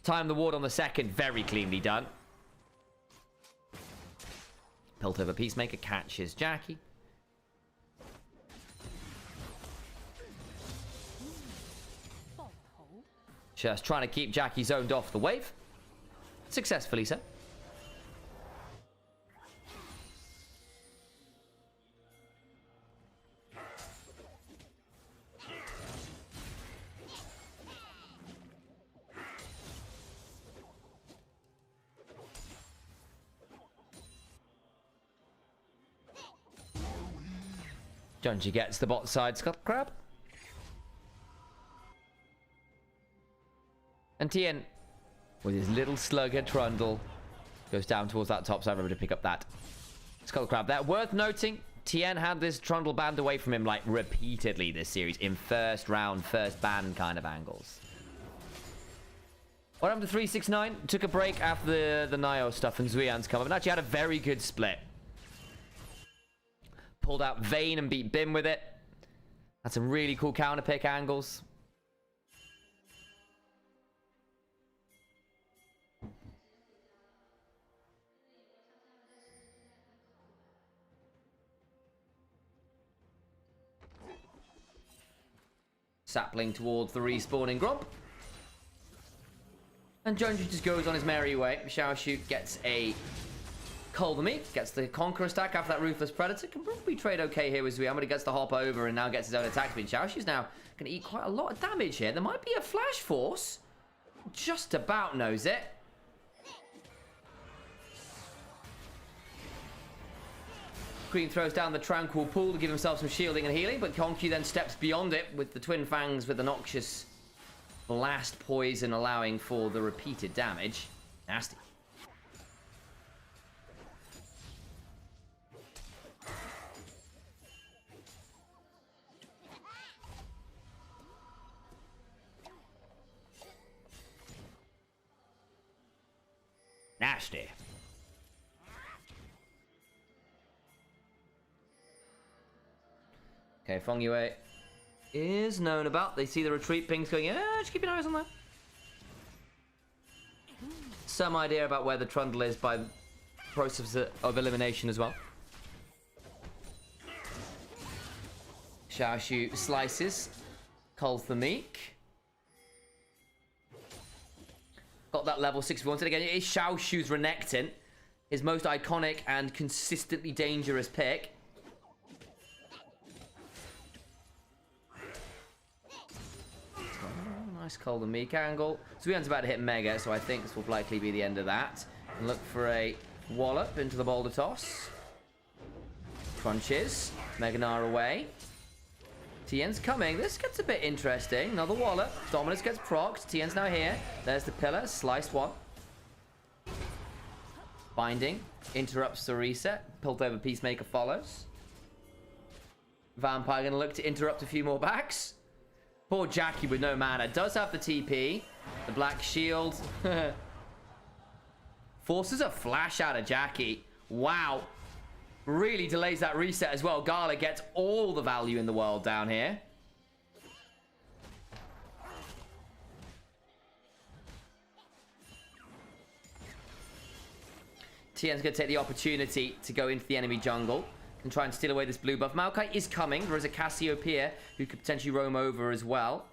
S2: Time the ward on the second. Very cleanly done. Piltover Peacemaker catches Jackie. Just trying to keep Jackie zoned off the wave. Successfully so. Junji gets the bot side Scuttle Crab. And Tien, with his little slugger Trundle, goes down towards that top side. Remember to pick up that Scuttle Crab there. Worth noting, Tien had this Trundle banned away from him like repeatedly this series in first round, first ban kind of angles. What happened to 369? Took a break after the Nio stuff and Zuyan's come up and actually had a very good split. Pulled out Vayne and beat Bim with it. Had some really cool counter pick angles. Sapling towards the respawning Gromp. And Junji just goes on his merry way. Shower Shoot gets a Cull the Meat, gets the Conqueror stack after that Ruthless Predator. Can probably trade okay here with Zuyama, but he gets the hop over and now gets his own attack speed. Shower Shoot's now going to eat quite a lot of damage here. There might be a Flash Force. Just about knows it. Queen throws down the Tranquil Pool to give himself some shielding and healing, but Konkyu then steps beyond it with the Twin Fangs with the Noxious Blast Poison, allowing for the repeated damage. Nasty. Nasty. Okay, Fongyue is known about. They see the retreat pings going, yeah, just keep your eyes on that. Some idea about where the Trundle is by process of elimination as well. Xiaoshu slices. Culls the Meek. Got that level 6 we wanted. Again, it is Xiaoshu's Renekton. His most iconic and consistently dangerous pick. Nice Cull the Meek angle. Zuyan's about to hit Mega, so I think this will likely be the end of that. And look for a wallop into the boulder toss. Crunches. Meganar away. Tien's coming. This gets a bit interesting. Another wallop. Dominus gets procced. Tien's now here. There's the pillar. Sliced one. Binding. Interrupts the reset. Piltover Peacemaker follows. Vampire going to look to interrupt a few more backs. Poor Jackie with no mana. Does have the TP. The Black Shield. Forces a flash out of Jackie. Wow. Really delays that reset as well. Gala gets all the value in the world down here.
S1: Tien's going to take the opportunity to go into the enemy jungle and try and steal away this blue buff. Maokai is coming. There is a Cassiopeia who could potentially roam over as well.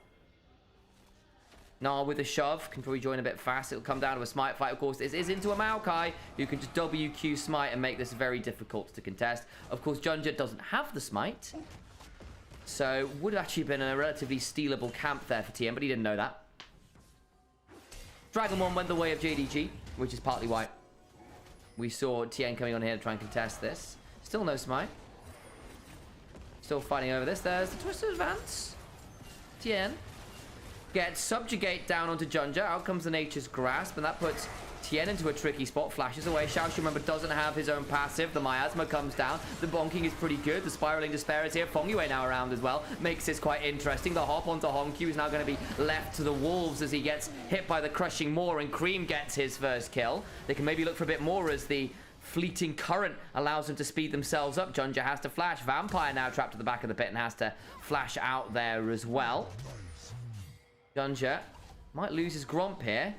S1: Gnar with a shove can probably join a bit fast. It'll come down to a smite fight. Of course, this is into a Maokai who can just WQ smite and make this very difficult to contest. Of course, Junja doesn't have the smite. So, would have actually been a relatively stealable camp there for Tien, but he didn't know that. Dragon 1 went the way of JDG, which is partly why we saw Tien coming on here to try and contest this. Still no smite. Still fighting over this. There's the Twisted Advance. Tien gets Subjugate down onto Junja. Out comes the Nature's Grasp, and that puts Tien into a tricky spot. Flashes away. Xiaoxu, remember, doesn't have his own passive. The Miasma comes down. The bonking is pretty good. The Spiraling Despair is here. Fengyue now around as well. Makes this quite interesting. The hop onto Hongqiu is now going to be left to the wolves as he gets hit by the Crushing Maw, and Cream gets his first kill. They can maybe look for a bit more as the Fleeting Current allows them to speed themselves up. Junja has to flash. Vampire now trapped at the back of the pit and has to flash out there as well. Junja might lose his Gromp here.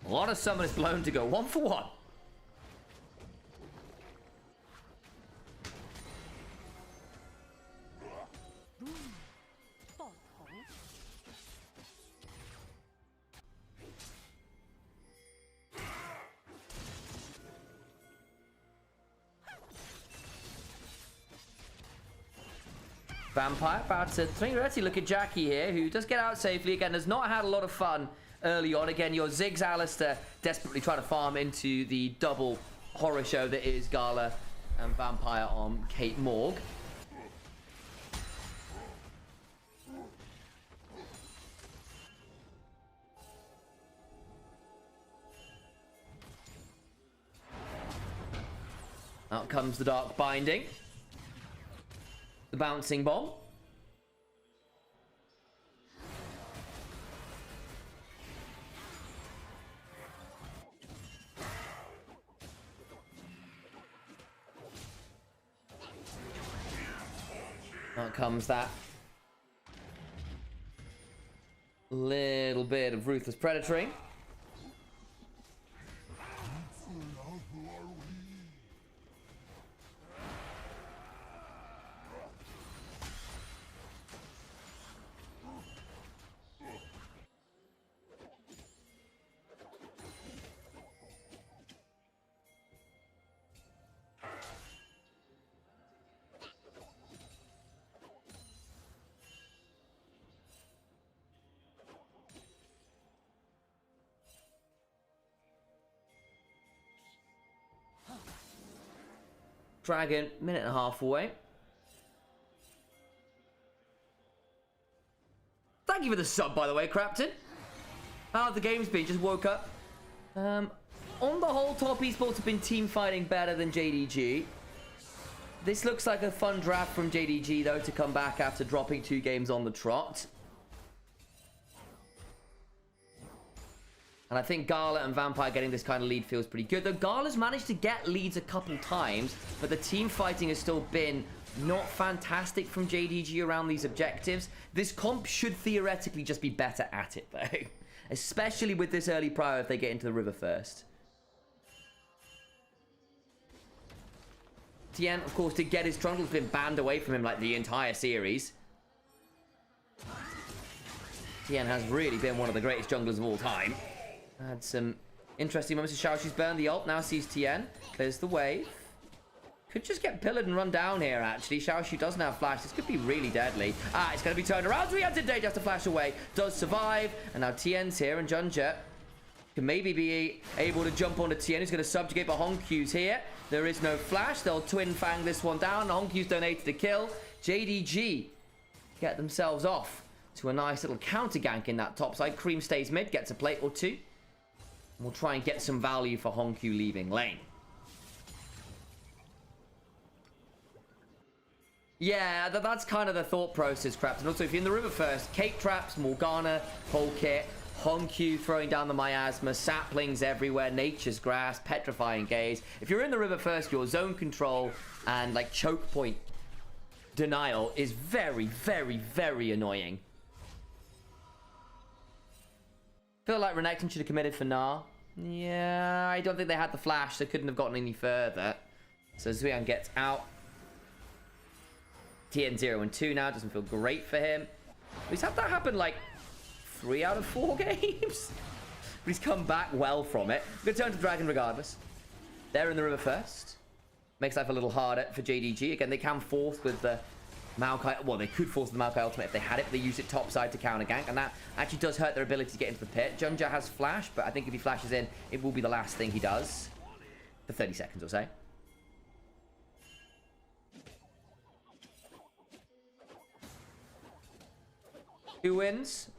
S1: A lot of summoners blown to go 1 for 1. Vampire about to let's look at Jackie here, who does get out safely. Again, has not had a lot of fun early on. Again, your Ziggs Alistair desperately trying to farm into the double horror show that is Gala and Vampire on Kate Morg. Out comes the Dark Binding. The Bouncing Bomb. Out comes that little bit of Ruthless Predatory. Dragon, minute and a half away. Thank you for the sub, by the way, Crapton. How have the games been? Just woke up. On the whole, top esports have been team fighting better than JDG. This looks like a fun draft from JDG, though, to come back after dropping 2 games on the trot. And I think Gala and Vampire getting this kind of lead feels pretty good. Though Gala's managed to get leads a couple times, but the team fighting has still been not fantastic from JDG around these objectives. This comp should theoretically just be better at it, though. Especially with this early prio if they get into the river first. Tien, of course, did get his trundle. Has been banned away from him like the entire series. Tien has really been one of the greatest junglers of all time. Had some interesting moments. Xiaoxi's burned the ult. Now sees Tien. Clears the wave. Could just get pillared and run down here, actually. Xiaoxi doesn't have flash. This could be really deadly. Ah, it's going to be turned around. We had today just to flash away. Does survive. And now Tien's here. And Junja can maybe be able to jump onto Tien. Who's going to subjugate, but Hongqiu's here. There is no flash. They'll twin fang this one down. Hongqiu's donated the kill. JDG get themselves off to a nice little counter gank in that top side. Cream stays mid. Gets a plate or two. We'll try and get some value for Hongqiu leaving lane. Yeah, that's kind of the thought process, Craps. And also, if you're in the river first, Cake Traps, Morgana, whole kit, Hongqiu throwing down the Miasma, saplings everywhere, Nature's Grass, Petrifying Gaze. If you're in the river first, your zone control and, like, choke point denial is very, very, very annoying. Feel like Renekton should have committed for Gnar. Yeah, I don't think they had the flash. They couldn't have gotten any further. So Zuyan gets out. TN 0 and 2 now. Doesn't feel great for him. He's had that happen like 3 out of 4 games. But he's come back well from it. Good turn to Dragon regardless. They're in the river first. Makes life a little harder for JDG. Again, they can force with the Maokai. Well, they could force the Maokai ultimate if they had it, but they use it topside to counter gank. And that actually does hurt their ability to get into the pit. Junja has flash, but I think if he flashes in, it will be the last thing he does. For 30 seconds or so. Who wins?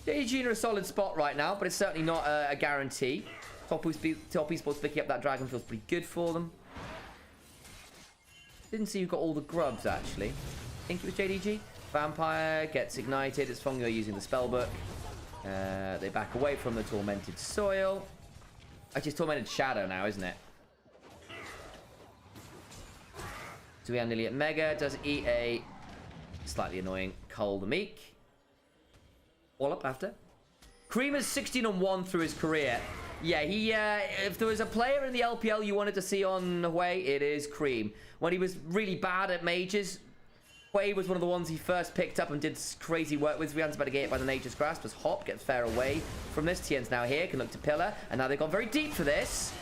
S1: JDG in a solid spot right now, but it's certainly not a guarantee. Top esports picking up that dragon feels pretty good for them. Didn't see who got all the grubs, actually. I think it was JDG. Vampire gets ignited. It's Fongyo using the spellbook. They back away from the Tormented Soil. Actually, it's Tormented Shadow now, isn't it? So we are nearly at Mega. Does eat a slightly annoying Cole the Meek. Wallop after. Cream is 16-1 through his career. Yeah, if there was a player in the LPL you wanted to see on Hui, it is Cream. When he was really bad at mages, Hui was one of the ones he first picked up and did crazy work with. Rihanna's about to get hit by the Nature's Grasp as Hop gets fair away from this. Tien's now here, can look to Pillar, and now they've gone very deep for this.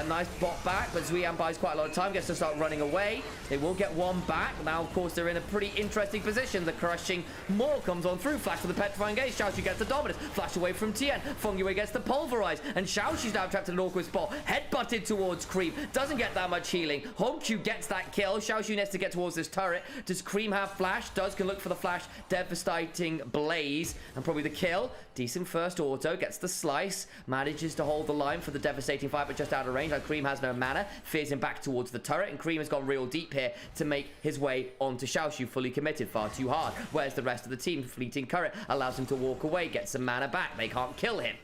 S1: Nice bot back, but Zuyan buys quite a lot of time, gets to start running away. They will get one back. Now, of course, they're in a pretty interesting position. The crushing Maul comes on through. Flash to the Petrifying Gaze. Xiaoxu gets the Dominus. Flash away from Tien. Fengyue gets the Pulverize. And Xiaoxu's now trapped in an awkward spot. Head-butted towards Cream. Doesn't get that much healing. Hongqiu gets that kill. Xiaoxu needs to get towards this turret. Does Cream have Flash? Does can look for the Flash. Devastating Blaze. And probably the kill. Decent first auto. Gets the slice. Manages to hold the line for the devastating fight, but just out of range. Like Cream has no mana. Fears him back towards the turret. And Cream has gone real deep here to make his way onto Xiaoxu. Fully committed. Far too hard. Where's the rest of the team? Fleeting Current allows him to walk away. Get some mana back. They can't kill him.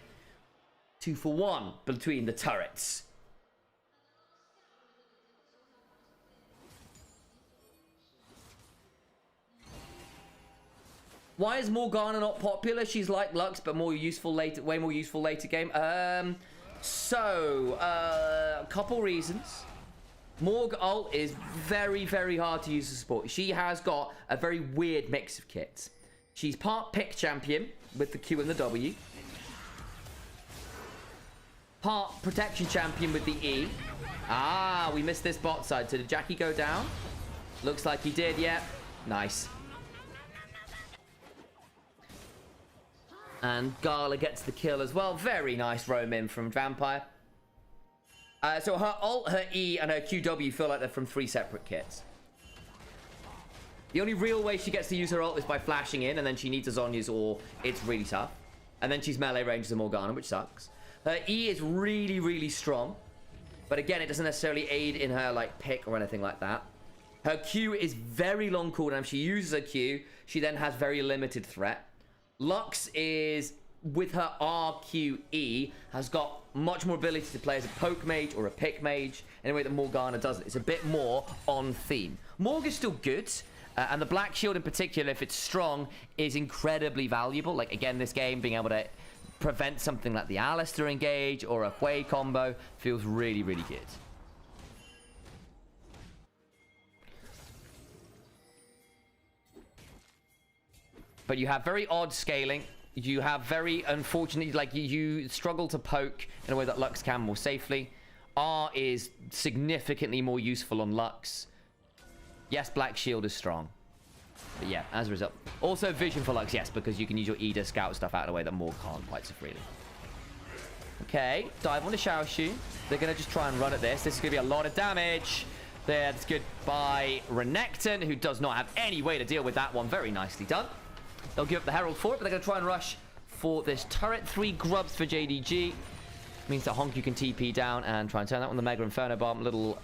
S1: 2 for 1 between the turrets. Why is Morgana not popular? She's like Lux, but more useful later, way more useful later game. A couple reasons. Morg ult is very, very hard to use as support. She has got a very weird mix of kits. She's part pick champion with the Q and the W. Part protection champion with the E. Ah, we missed this bot side. So did Jackie go down? Looks like he did, yeah. Nice. And Gala gets the kill as well. Very nice roam in from Vampire. So her ult, her E, and her QW feel like they're from 3 separate kits. The only real way she gets to use her ult is by flashing in, and then she needs a Zhonya's or it's really tough. And then she's melee range as a Morgana, which sucks. Her E is really, really strong. But again, it doesn't necessarily aid in her like pick or anything like that. Her Q is very long cooldown. If she uses her Q, she then has very limited threat. Lux is, with her RQE, has got much more ability to play as a poke mage or a pick mage in a way that Morgana doesn't. It's a bit more on theme. Morg is still good, and the Black Shield in particular, if it's strong, is incredibly valuable. Like, again, this game, being able to prevent something like the Alistair engage or a Hui combo feels really, really good. But you have very odd scaling. You have very, unfortunately, like you struggle to poke in a way that Lux can more safely. R is significantly more useful on Lux. Yes, Black Shield is strong. But yeah, as a result. Also Vision for Lux, yes, because you can use your E to scout stuff out of the way that more can't quite so freely. Okay, dive on the Xiaoxu. They're going to just try and run at this. This is going to be a lot of damage. That's good by Renekton, who does not have any way to deal with that one. Very nicely done. They'll give up the Herald for it, but they're going to try and rush for this turret. 3 grubs for JDG. Means that Hongqiu can TP down and try and turn that on the Mega Inferno Bomb. A little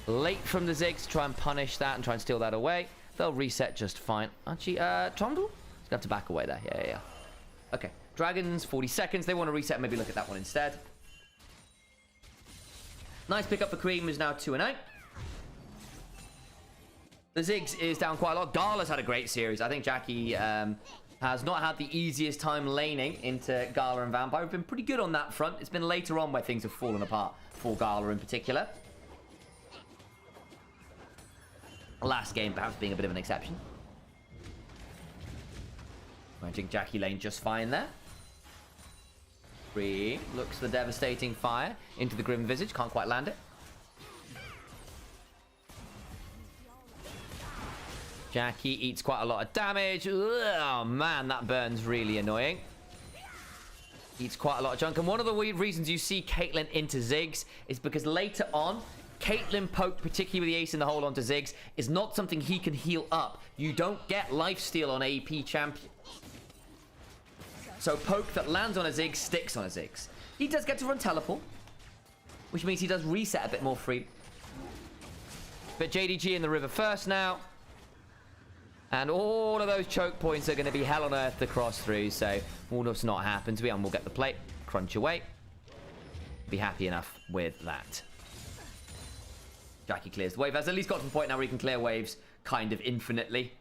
S1: late from the Ziggs to try and punish that and try and steal that away. They'll reset just fine. Actually, Trundle? He's got to back away there. Yeah. Okay. Dragons, 40 seconds. They want to reset. Maybe look at that one instead. Nice pick up for Cream, who's now 2-0. The Ziggs is down quite a lot. Gala's had a great series. I think Jackie
S2: has not had the easiest time laning into Gala and Vampire. We've been pretty good on that front. It's been later on where things have fallen apart for Gala in particular. Last game perhaps being a bit of an exception. Managing Jackie lane just fine there. Free looks the devastating fire into the Grim Visage. Can't quite land it. Jackie eats quite a lot of damage. Oh man, that burn's really annoying. Eats quite a lot of junk. And one of the weird reasons you see Caitlyn into Ziggs is because later on, Caitlyn poke, particularly with the ace in the hole onto Ziggs, is not something he can heal up. You don't get lifesteal on AP champion. So poke that lands on a Ziggs sticks on a Ziggs. He does get to run teleport, which means he does reset a bit more free. But JDG in the river first now. And all of those choke points are going to be hell on earth to cross through. So all that's not happened to me, and we'll get the plate, crunch away. Be happy enough with that. Jackie clears the wave. Has at least got to the point now where he can clear waves kind of infinitely.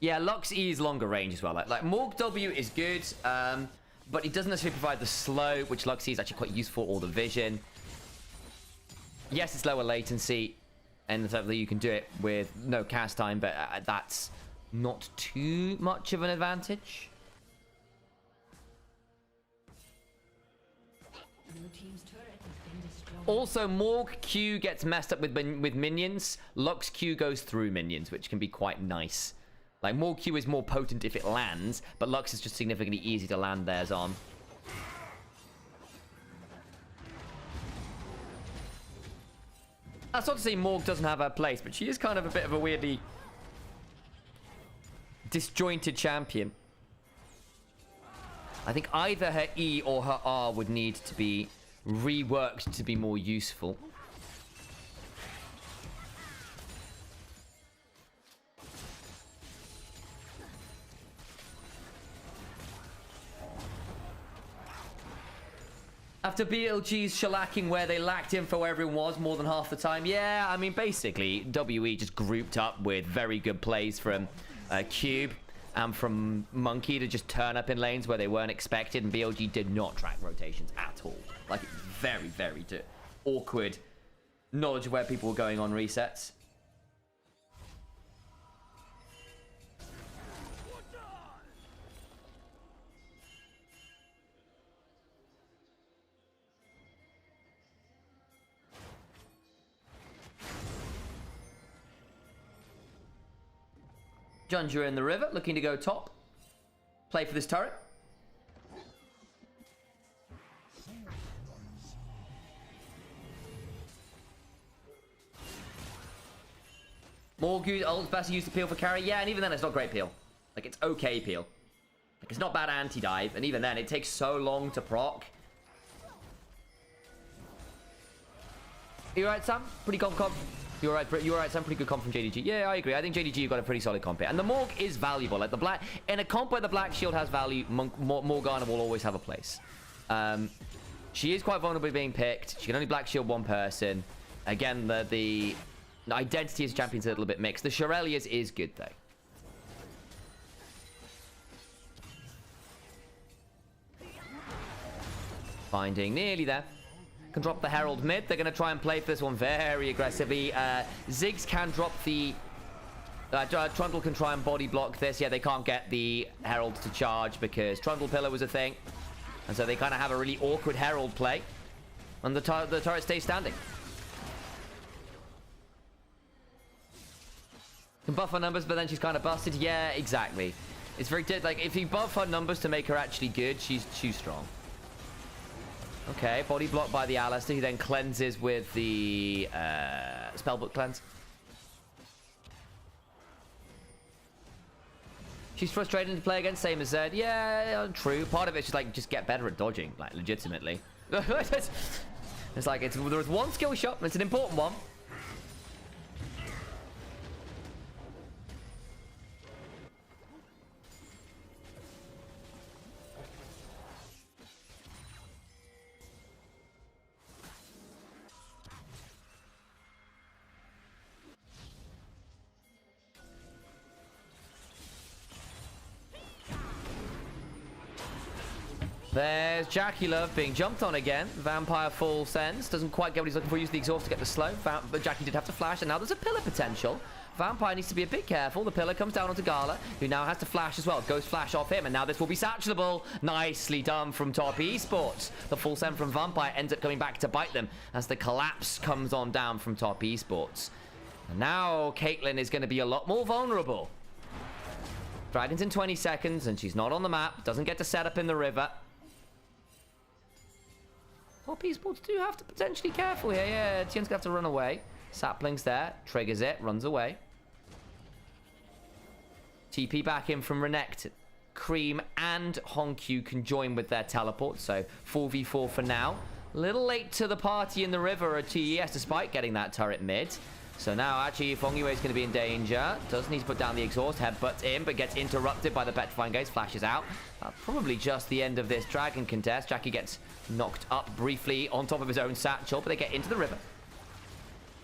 S2: Yeah, Lux E is longer range as well. Like Morg W is good, but it doesn't necessarily provide the slow, which Lux E is actually quite useful, or the vision. Yes, it's lower latency, and that you can do it with no cast time, but that's not too much of an advantage. Also, Morg Q gets messed up with minions. Lux Q goes through minions, which can be quite nice. Like, Morg Q is more potent if it lands, but Lux is just significantly easy to land theirs on. That's not to say Morg doesn't have her place, but she is kind of a bit of a weirdly disjointed champion. I think either her E or her R would need to be reworked to be more useful. After BLG's shellacking where they lacked info where everyone was more than half the time. Yeah, I mean, basically, WE just grouped up with very good plays from Cube and from Monkey to just turn up in lanes where they weren't expected, and BLG did not track rotations at all. Like, very, very awkward knowledge of where people were going on resets. Junja in the river, looking to go top. Play for this turret. More good ult, best used to peel for carry. Yeah, and even then it's not great peel. Like, it's okay peel. Like, it's not bad anti-dive, and even then it takes so long to proc. You alright, Sam? Pretty comp. You're right, Sam. Pretty good comp from JDG. Yeah, I agree. I think JDG got a pretty solid comp here. And the Morg is valuable. Like, the black... In a comp where the Black Shield has value, Morgana will always have a place. She is quite vulnerable to being picked. She can only Black Shield one person. Again, the identity as a champion is a little bit mixed. The Shirelias is good, though. Finding nearly there. Can drop the Herald mid. They're going to try and play for this one very aggressively. Ziggs can drop the... Trundle can try and body block this. Yeah, they can't get the Herald to charge because Trundle Pillar was a thing. And so they kind of have a really awkward Herald play. And the turret stays standing. Can buff her numbers, but then she's kind of busted. Yeah, exactly. It's very... Like, if you buff her numbers to make her actually good, she's too strong. Okay, body blocked by the Alistair. He then cleanses with the Spellbook Cleanse. She's frustrating to play against, same as Zed. Yeah, true. Part of it's just get better at dodging, like, legitimately. It's like, there's one skill shot, it's an important one. There's Jackie Love being jumped on again. Vampire full sends. Doesn't quite get what he's looking for. Use the exhaust to get the slow. But Jackie did have to flash, and now there's a pillar potential. Vampire needs to be a bit careful. The pillar comes down onto Gala, who now has to flash as well. Ghost flash off him, and now this will be satchelable. Nicely done from Top Esports. The full send from Vampire ends up coming back to bite them as the collapse comes on down from Top Esports. And now Caitlyn is going to be a lot more vulnerable. Dragon's in 20 seconds, and she's not on the map. Doesn't get to set up in the river. Top Esports do have to potentially be careful here. Yeah, Tien's going to have to run away. Sapling's there. Triggers it. Runs away. TP back in from Renekton. Cream and Honkyu can join with their teleport. So 4v4 for now. A little late to the party in the river at TES despite getting that turret mid. So now actually Fongyue is going to be in danger. Does need to put down the exhaust. Headbutts in but gets interrupted by the petrifying gaze. Flashes out. Probably just the end of this dragon contest. Jackie gets knocked up briefly on top of his own satchel, but they get into the river.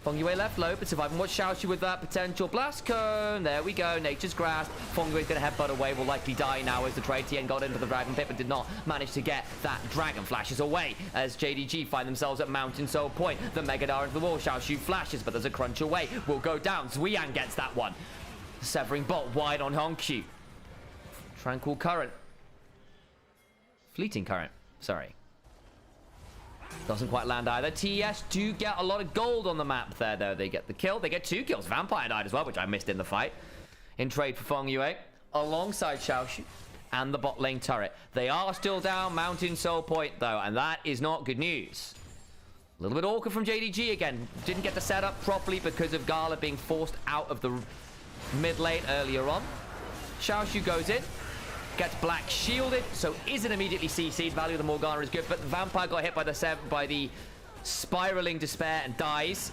S2: Fongyue left low, but surviving. Watch Xiaoxu with that potential blast cone. There we go. Nature's grasp. Fongyue is going to headbutt away. Will likely die now as the trade. Tien got into the dragon pit, but did not manage to get that dragon. Flashes away as JDG find themselves at Mountain Soul Point. The Megadar into the wall. Xiaoxu flashes, but there's a crunch away. Will go down. Zuian gets that one. Severing bolt wide on Honkyu. Tranquil current. Fleeting current. Sorry. Doesn't quite land either. TES do get a lot of gold on the map there, though. They get the kill. They get 2 kills. Vampire died as well, which I missed in the fight. In trade for Fongyue, alongside Xiaoxu and the bot lane turret. They are still down Mountain Soul Point, though, and that is not good news. A little bit awkward from JDG again. Didn't get the setup properly because of Gala being forced out of the mid lane earlier on. Xiaoxu goes in. Gets black shielded, so isn't immediately CC'd. Value of the Morgana is good, but the Vampire got hit by the spiraling despair and dies.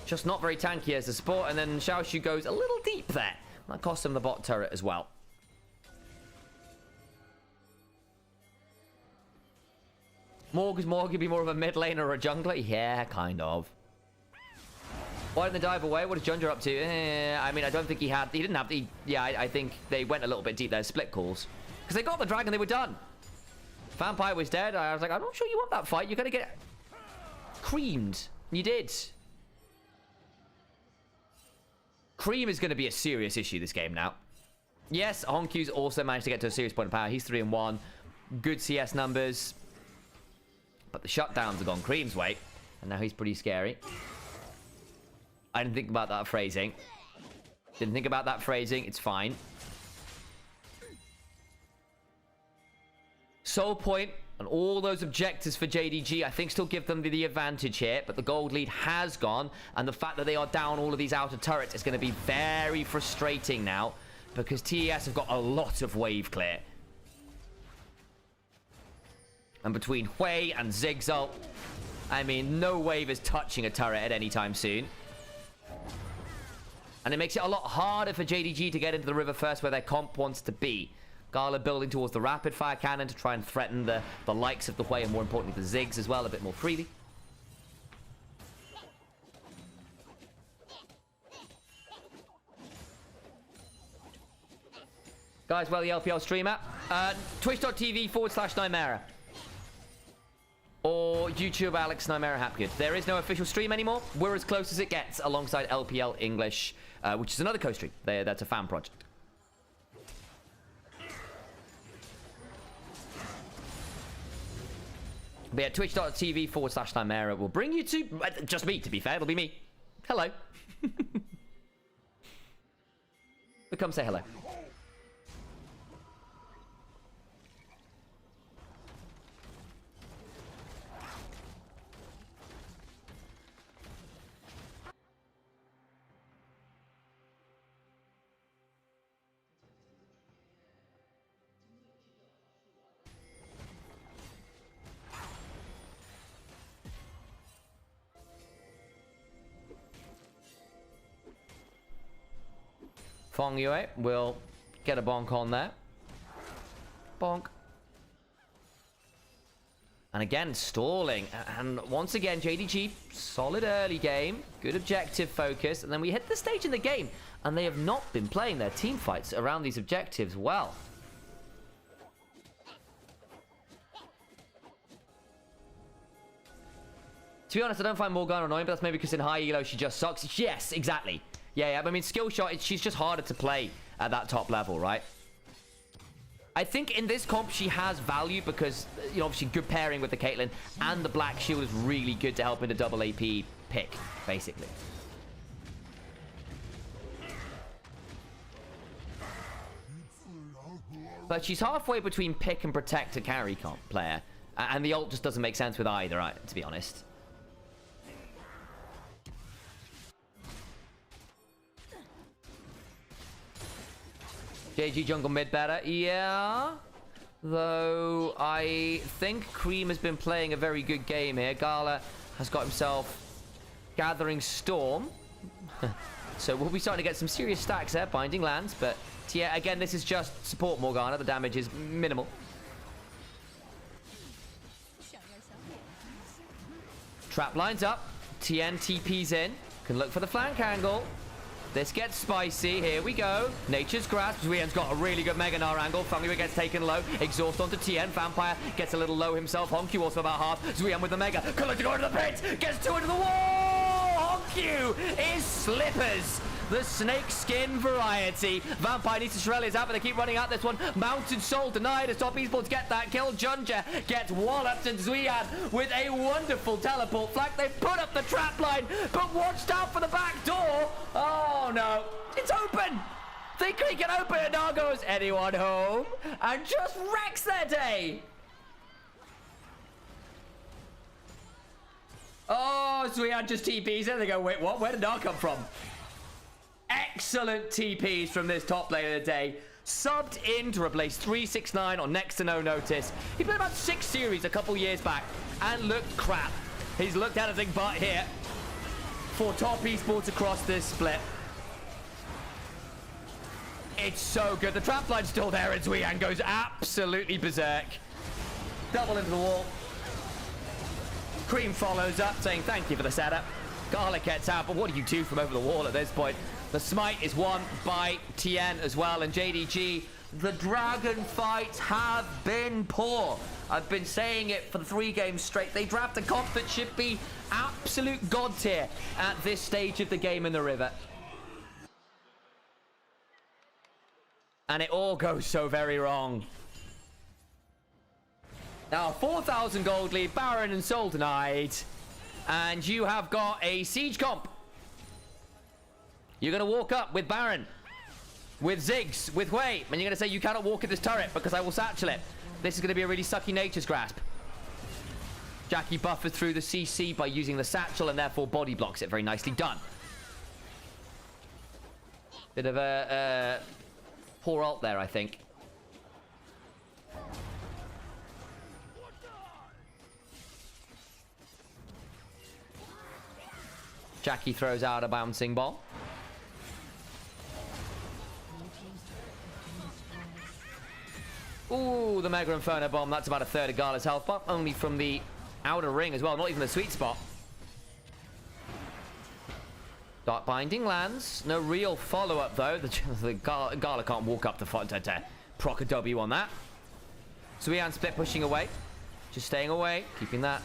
S2: Just not very tanky as a support, and then Xiaoxu goes a little deep there. That cost him the bot turret as well. Morg could be more of a mid laner or a jungler. Yeah, kind of. Why didn't they dive away? What is Junja up to? I mean, I don't think he didn't have the... Yeah, I think they went a little bit deep there. Split calls. Because they got the dragon, they were done. Vampire was dead. I was like, I'm not sure you want that fight. You're going to get creamed. You did. Cream is going to be a serious issue this game now. Yes, Honkyu's also managed to get to a serious point of power. He's 3-1. Good CS numbers. But the shutdowns have gone Cream's way. And now he's pretty scary. I didn't think about that phrasing. Didn't think about that phrasing. It's fine. Soul Point and all those objectives for JDG, I think still give them the advantage here. But the gold lead has gone. And the fact that they are down all of these outer turrets is going to be very frustrating now. Because TES have got a lot of wave clear. And between Hui and Zigzal, I mean, no wave is touching a turret at any time soon. And it makes it a lot harder for JDG to get into the river first where their comp wants to be. Gala building towards the rapid fire cannon to try and threaten the likes of the Hui and more importantly the Ziggs as well a bit more freely. Guys, well, the LPL stream app. Twitch.tv/Nymaera. Or YouTube Alex Nymaera Hapgood. There is no official stream anymore. We're as close as it gets alongside LPL English, which is another co-stream. That's a fan project. But yeah, twitch.tv/Nymaera will bring you to... just me, to be fair. It'll be me. Hello. But come say hello. Fongyue will get a bonk on there. Bonk. And again, stalling. And once again, JDG, solid early game. Good objective focus. And then we hit the stage in the game. And they have not been playing their team fights around these objectives well. To be honest, I don't find Morgana annoying, but that's maybe because in high elo she just sucks. Yes, exactly. Yeah. I mean, skill shot, she's just harder to play at that top level, right? I think in this comp she has value because, you know, obviously good pairing with the Caitlyn, and the Black Shield is really good to help in the double AP pick, basically. But she's halfway between pick and protect to carry comp player, and the ult just doesn't make sense with either, right, to be honest. JDG jungle mid better. Yeah. Though I think Cream has been playing a very good game here. Gala has got himself Gathering Storm. So we'll be starting to get some serious stacks there. Binding lands. But yeah, again, this is just support Morgana. The damage is minimal. Trap lines up. TN TP's in. Can look for the flank angle. This gets spicy. Here we go. Nature's Grasp. Zuian's got a really good Mega Gnar angle. Onivia gets taken low. Exhaust onto TN. Vampire gets a little low himself. Honku also about half. Zuian with the Mega. Collector going to the pit. Gets two into the wall. Honku is slippers. The snake skin variety. Vampire needs to Shirley is out, but they keep running out this one. Mounted Soul denied as top esports get that kill. Junja gets walloped, and Zuian with a wonderful teleport flag. They put up the trap line, but watched out for the back door. Oh no, it's open. They creak it open, and now goes anyone home, and just wrecks their day. Oh, Zuian just TPs in. They go, wait, what? Where did Nar come from? Excellent TPs from this top lane of the day. Subbed in to replace 369 on next to no notice. He played about 6 series a couple years back and looked crap. He's looked anything but here for top esports across this split. It's so good. The trap line's still there, and Zuian goes absolutely berserk. Double into the wall. Cream follows up, saying thank you for the setup. Garlic gets out, but what do you do from over the wall at this point? The smite is won by TN as well, and JDG. The Dragon fights have been poor. I've been saying it for the 3 games straight. They draft a comp that should be absolute god tier at this stage of the game in the river. And it all goes so very wrong. Now, 4,000 gold lead, Baron and Soul denied. And you have got a siege comp. You're going to walk up with Baron, with Ziggs, with Wei, and you're going to say, you cannot walk at this turret because I will satchel it. This is going to be a really sucky Nature's Grasp. Jackie buffers through the CC by using the satchel and therefore body blocks it. Very nicely done. Bit of a poor ult there, I think. Jackie throws out a bouncing ball. Ooh, the Mega Inferno Bomb. That's about a third of Gala's health, but only from the outer ring as well. Not even the sweet spot. Dark Binding lands. No real follow-up, though. The Gala can't walk up to proc a W on that. Zuian split pushing away. Just staying away. Keeping that.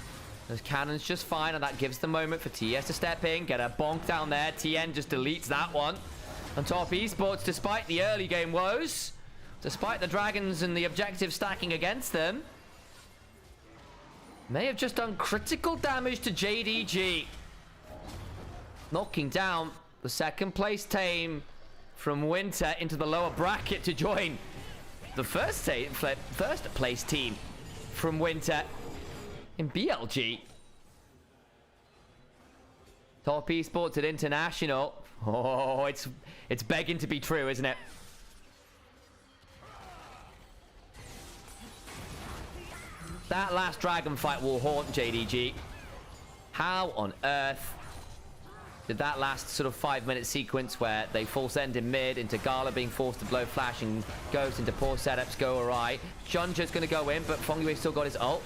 S2: Those cannons just fine, and that gives the moment for TES to step in. Get a bonk down there. TN just deletes that one. On top esports, despite the early game woes, despite the dragons and the objective stacking against them, may have just done critical damage to JDG. Knocking down the second place team from Winter into the lower bracket to join the first place team from Winter in BLG. Top esports at International. Oh, it's begging to be true, isn't it? That last dragon fight will haunt JDG. How on earth did that last sort of 5-minute sequence where they force end in mid into Gala being forced to blow flash and goes into poor setups go awry? Junja's going to go in, but Onivia still got his ult.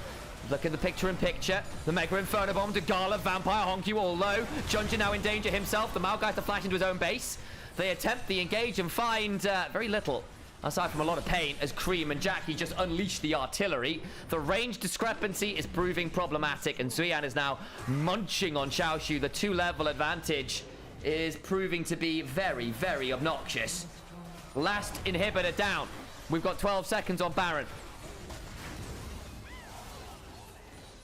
S2: Look at the picture-in-picture. The Mega Inferno Bomb to Gala, Vampire, Honku all low. Junja now in danger himself. The Maokai to flash into his own base. They attempt the engage and find very little aside from a lot of pain, as Cream and Jackie just unleash the artillery. The range discrepancy is proving problematic, and Zuyan is now munching on Xiaoshu. The 2-level advantage is proving to be very, very obnoxious. Last inhibitor down. We've got 12 seconds on Baron.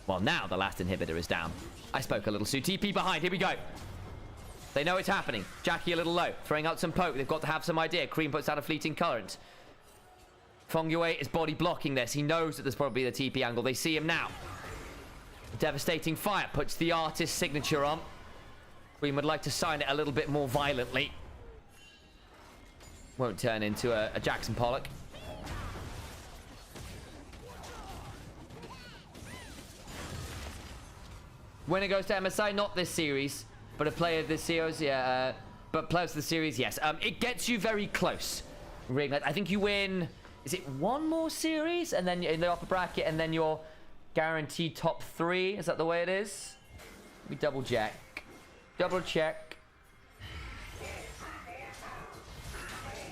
S2: Well, now the last inhibitor is down. I spoke a little soon. TP behind. Here we go. They know it's happening. Jackie a little low. Throwing out some poke. They've got to have some idea. Cream puts out a fleeting current. Fongyue is body blocking this. He knows that there's probably the TP angle. They see him now. Devastating fire. Puts the artist signature on. Cream would like to sign it a little bit more violently. Won't turn into a Jackson Pollock. Winner goes to MSI. Not this series. But a player of this series, yeah. But players of the series, yes. It gets you very close. I think you win. Is it one more series, and then in the upper bracket, and then you're guaranteed top 3? Is that the way it is? Let me double check. Double check.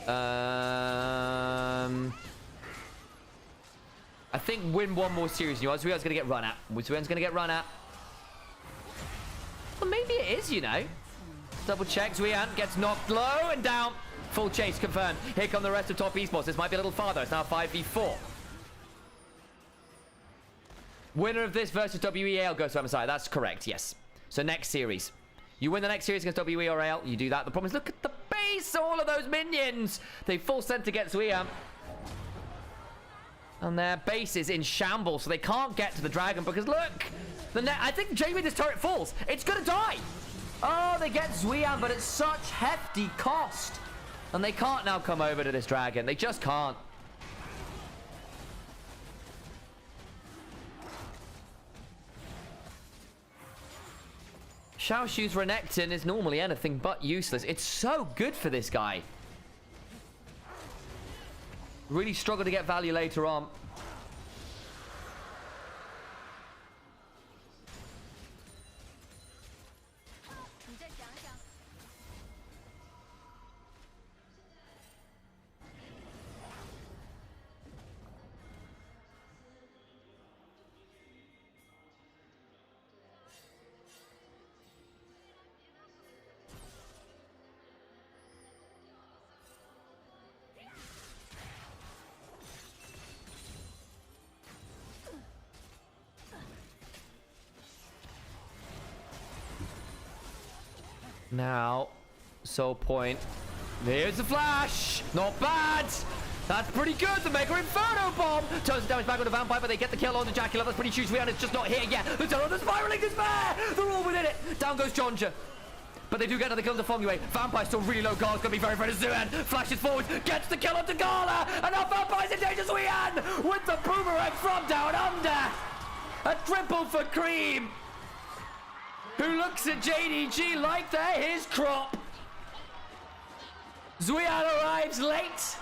S2: I think win one more series. You know, Zuyan's gonna get run at. Zuyan's gonna get run at. Well, maybe it is, you know. Double check. Zuyan gets knocked low and down. Full chase confirmed. Here come the rest of top esports. This might be a little farther. It's now 5v4. Winner of this versus WEAL goes to MSI. That's correct, yes. So next series. You win the next series against WE or AL, you do that. The problem is, look at the base, all of those minions. They full send to get Zuyan. And their base is in shambles, so they can't get to the dragon because look, I think Jamie, this turret falls. It's gonna die. Oh, they get Zuyan, but it's such hefty cost. And they can't now come over to this dragon. They just can't. Xiaoshu's Renekton is normally anything but useless. It's so good for this guy. Really struggle to get value later on. Now, Soul Point. Here's the flash. Not bad. That's pretty good. The Mega Inferno Bomb turns the damage back on the Vampire, but they get the kill on the Jackie. That's pretty huge. Rihanna's just not here yet. The Terror, the Spiraling Despair. They're all within it. Down goes Jonja. But they do get another kill on the Fongyue. Vampire still really low. Gala's going to be very afraid of Zuyan. Flashes forward. Gets the kill onto Gala. And now Vampire's in danger. Zuyan with the boomerang from down under. A triple for Cream, who looks at JDG like they're his crop. Zuyan arrives late,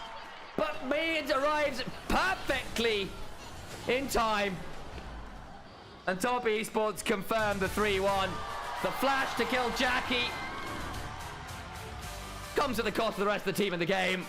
S2: but Mid arrives perfectly in time. And Top Esports confirmed the 3-1. The flash to kill Jackie comes at the cost of the rest of the team in the game.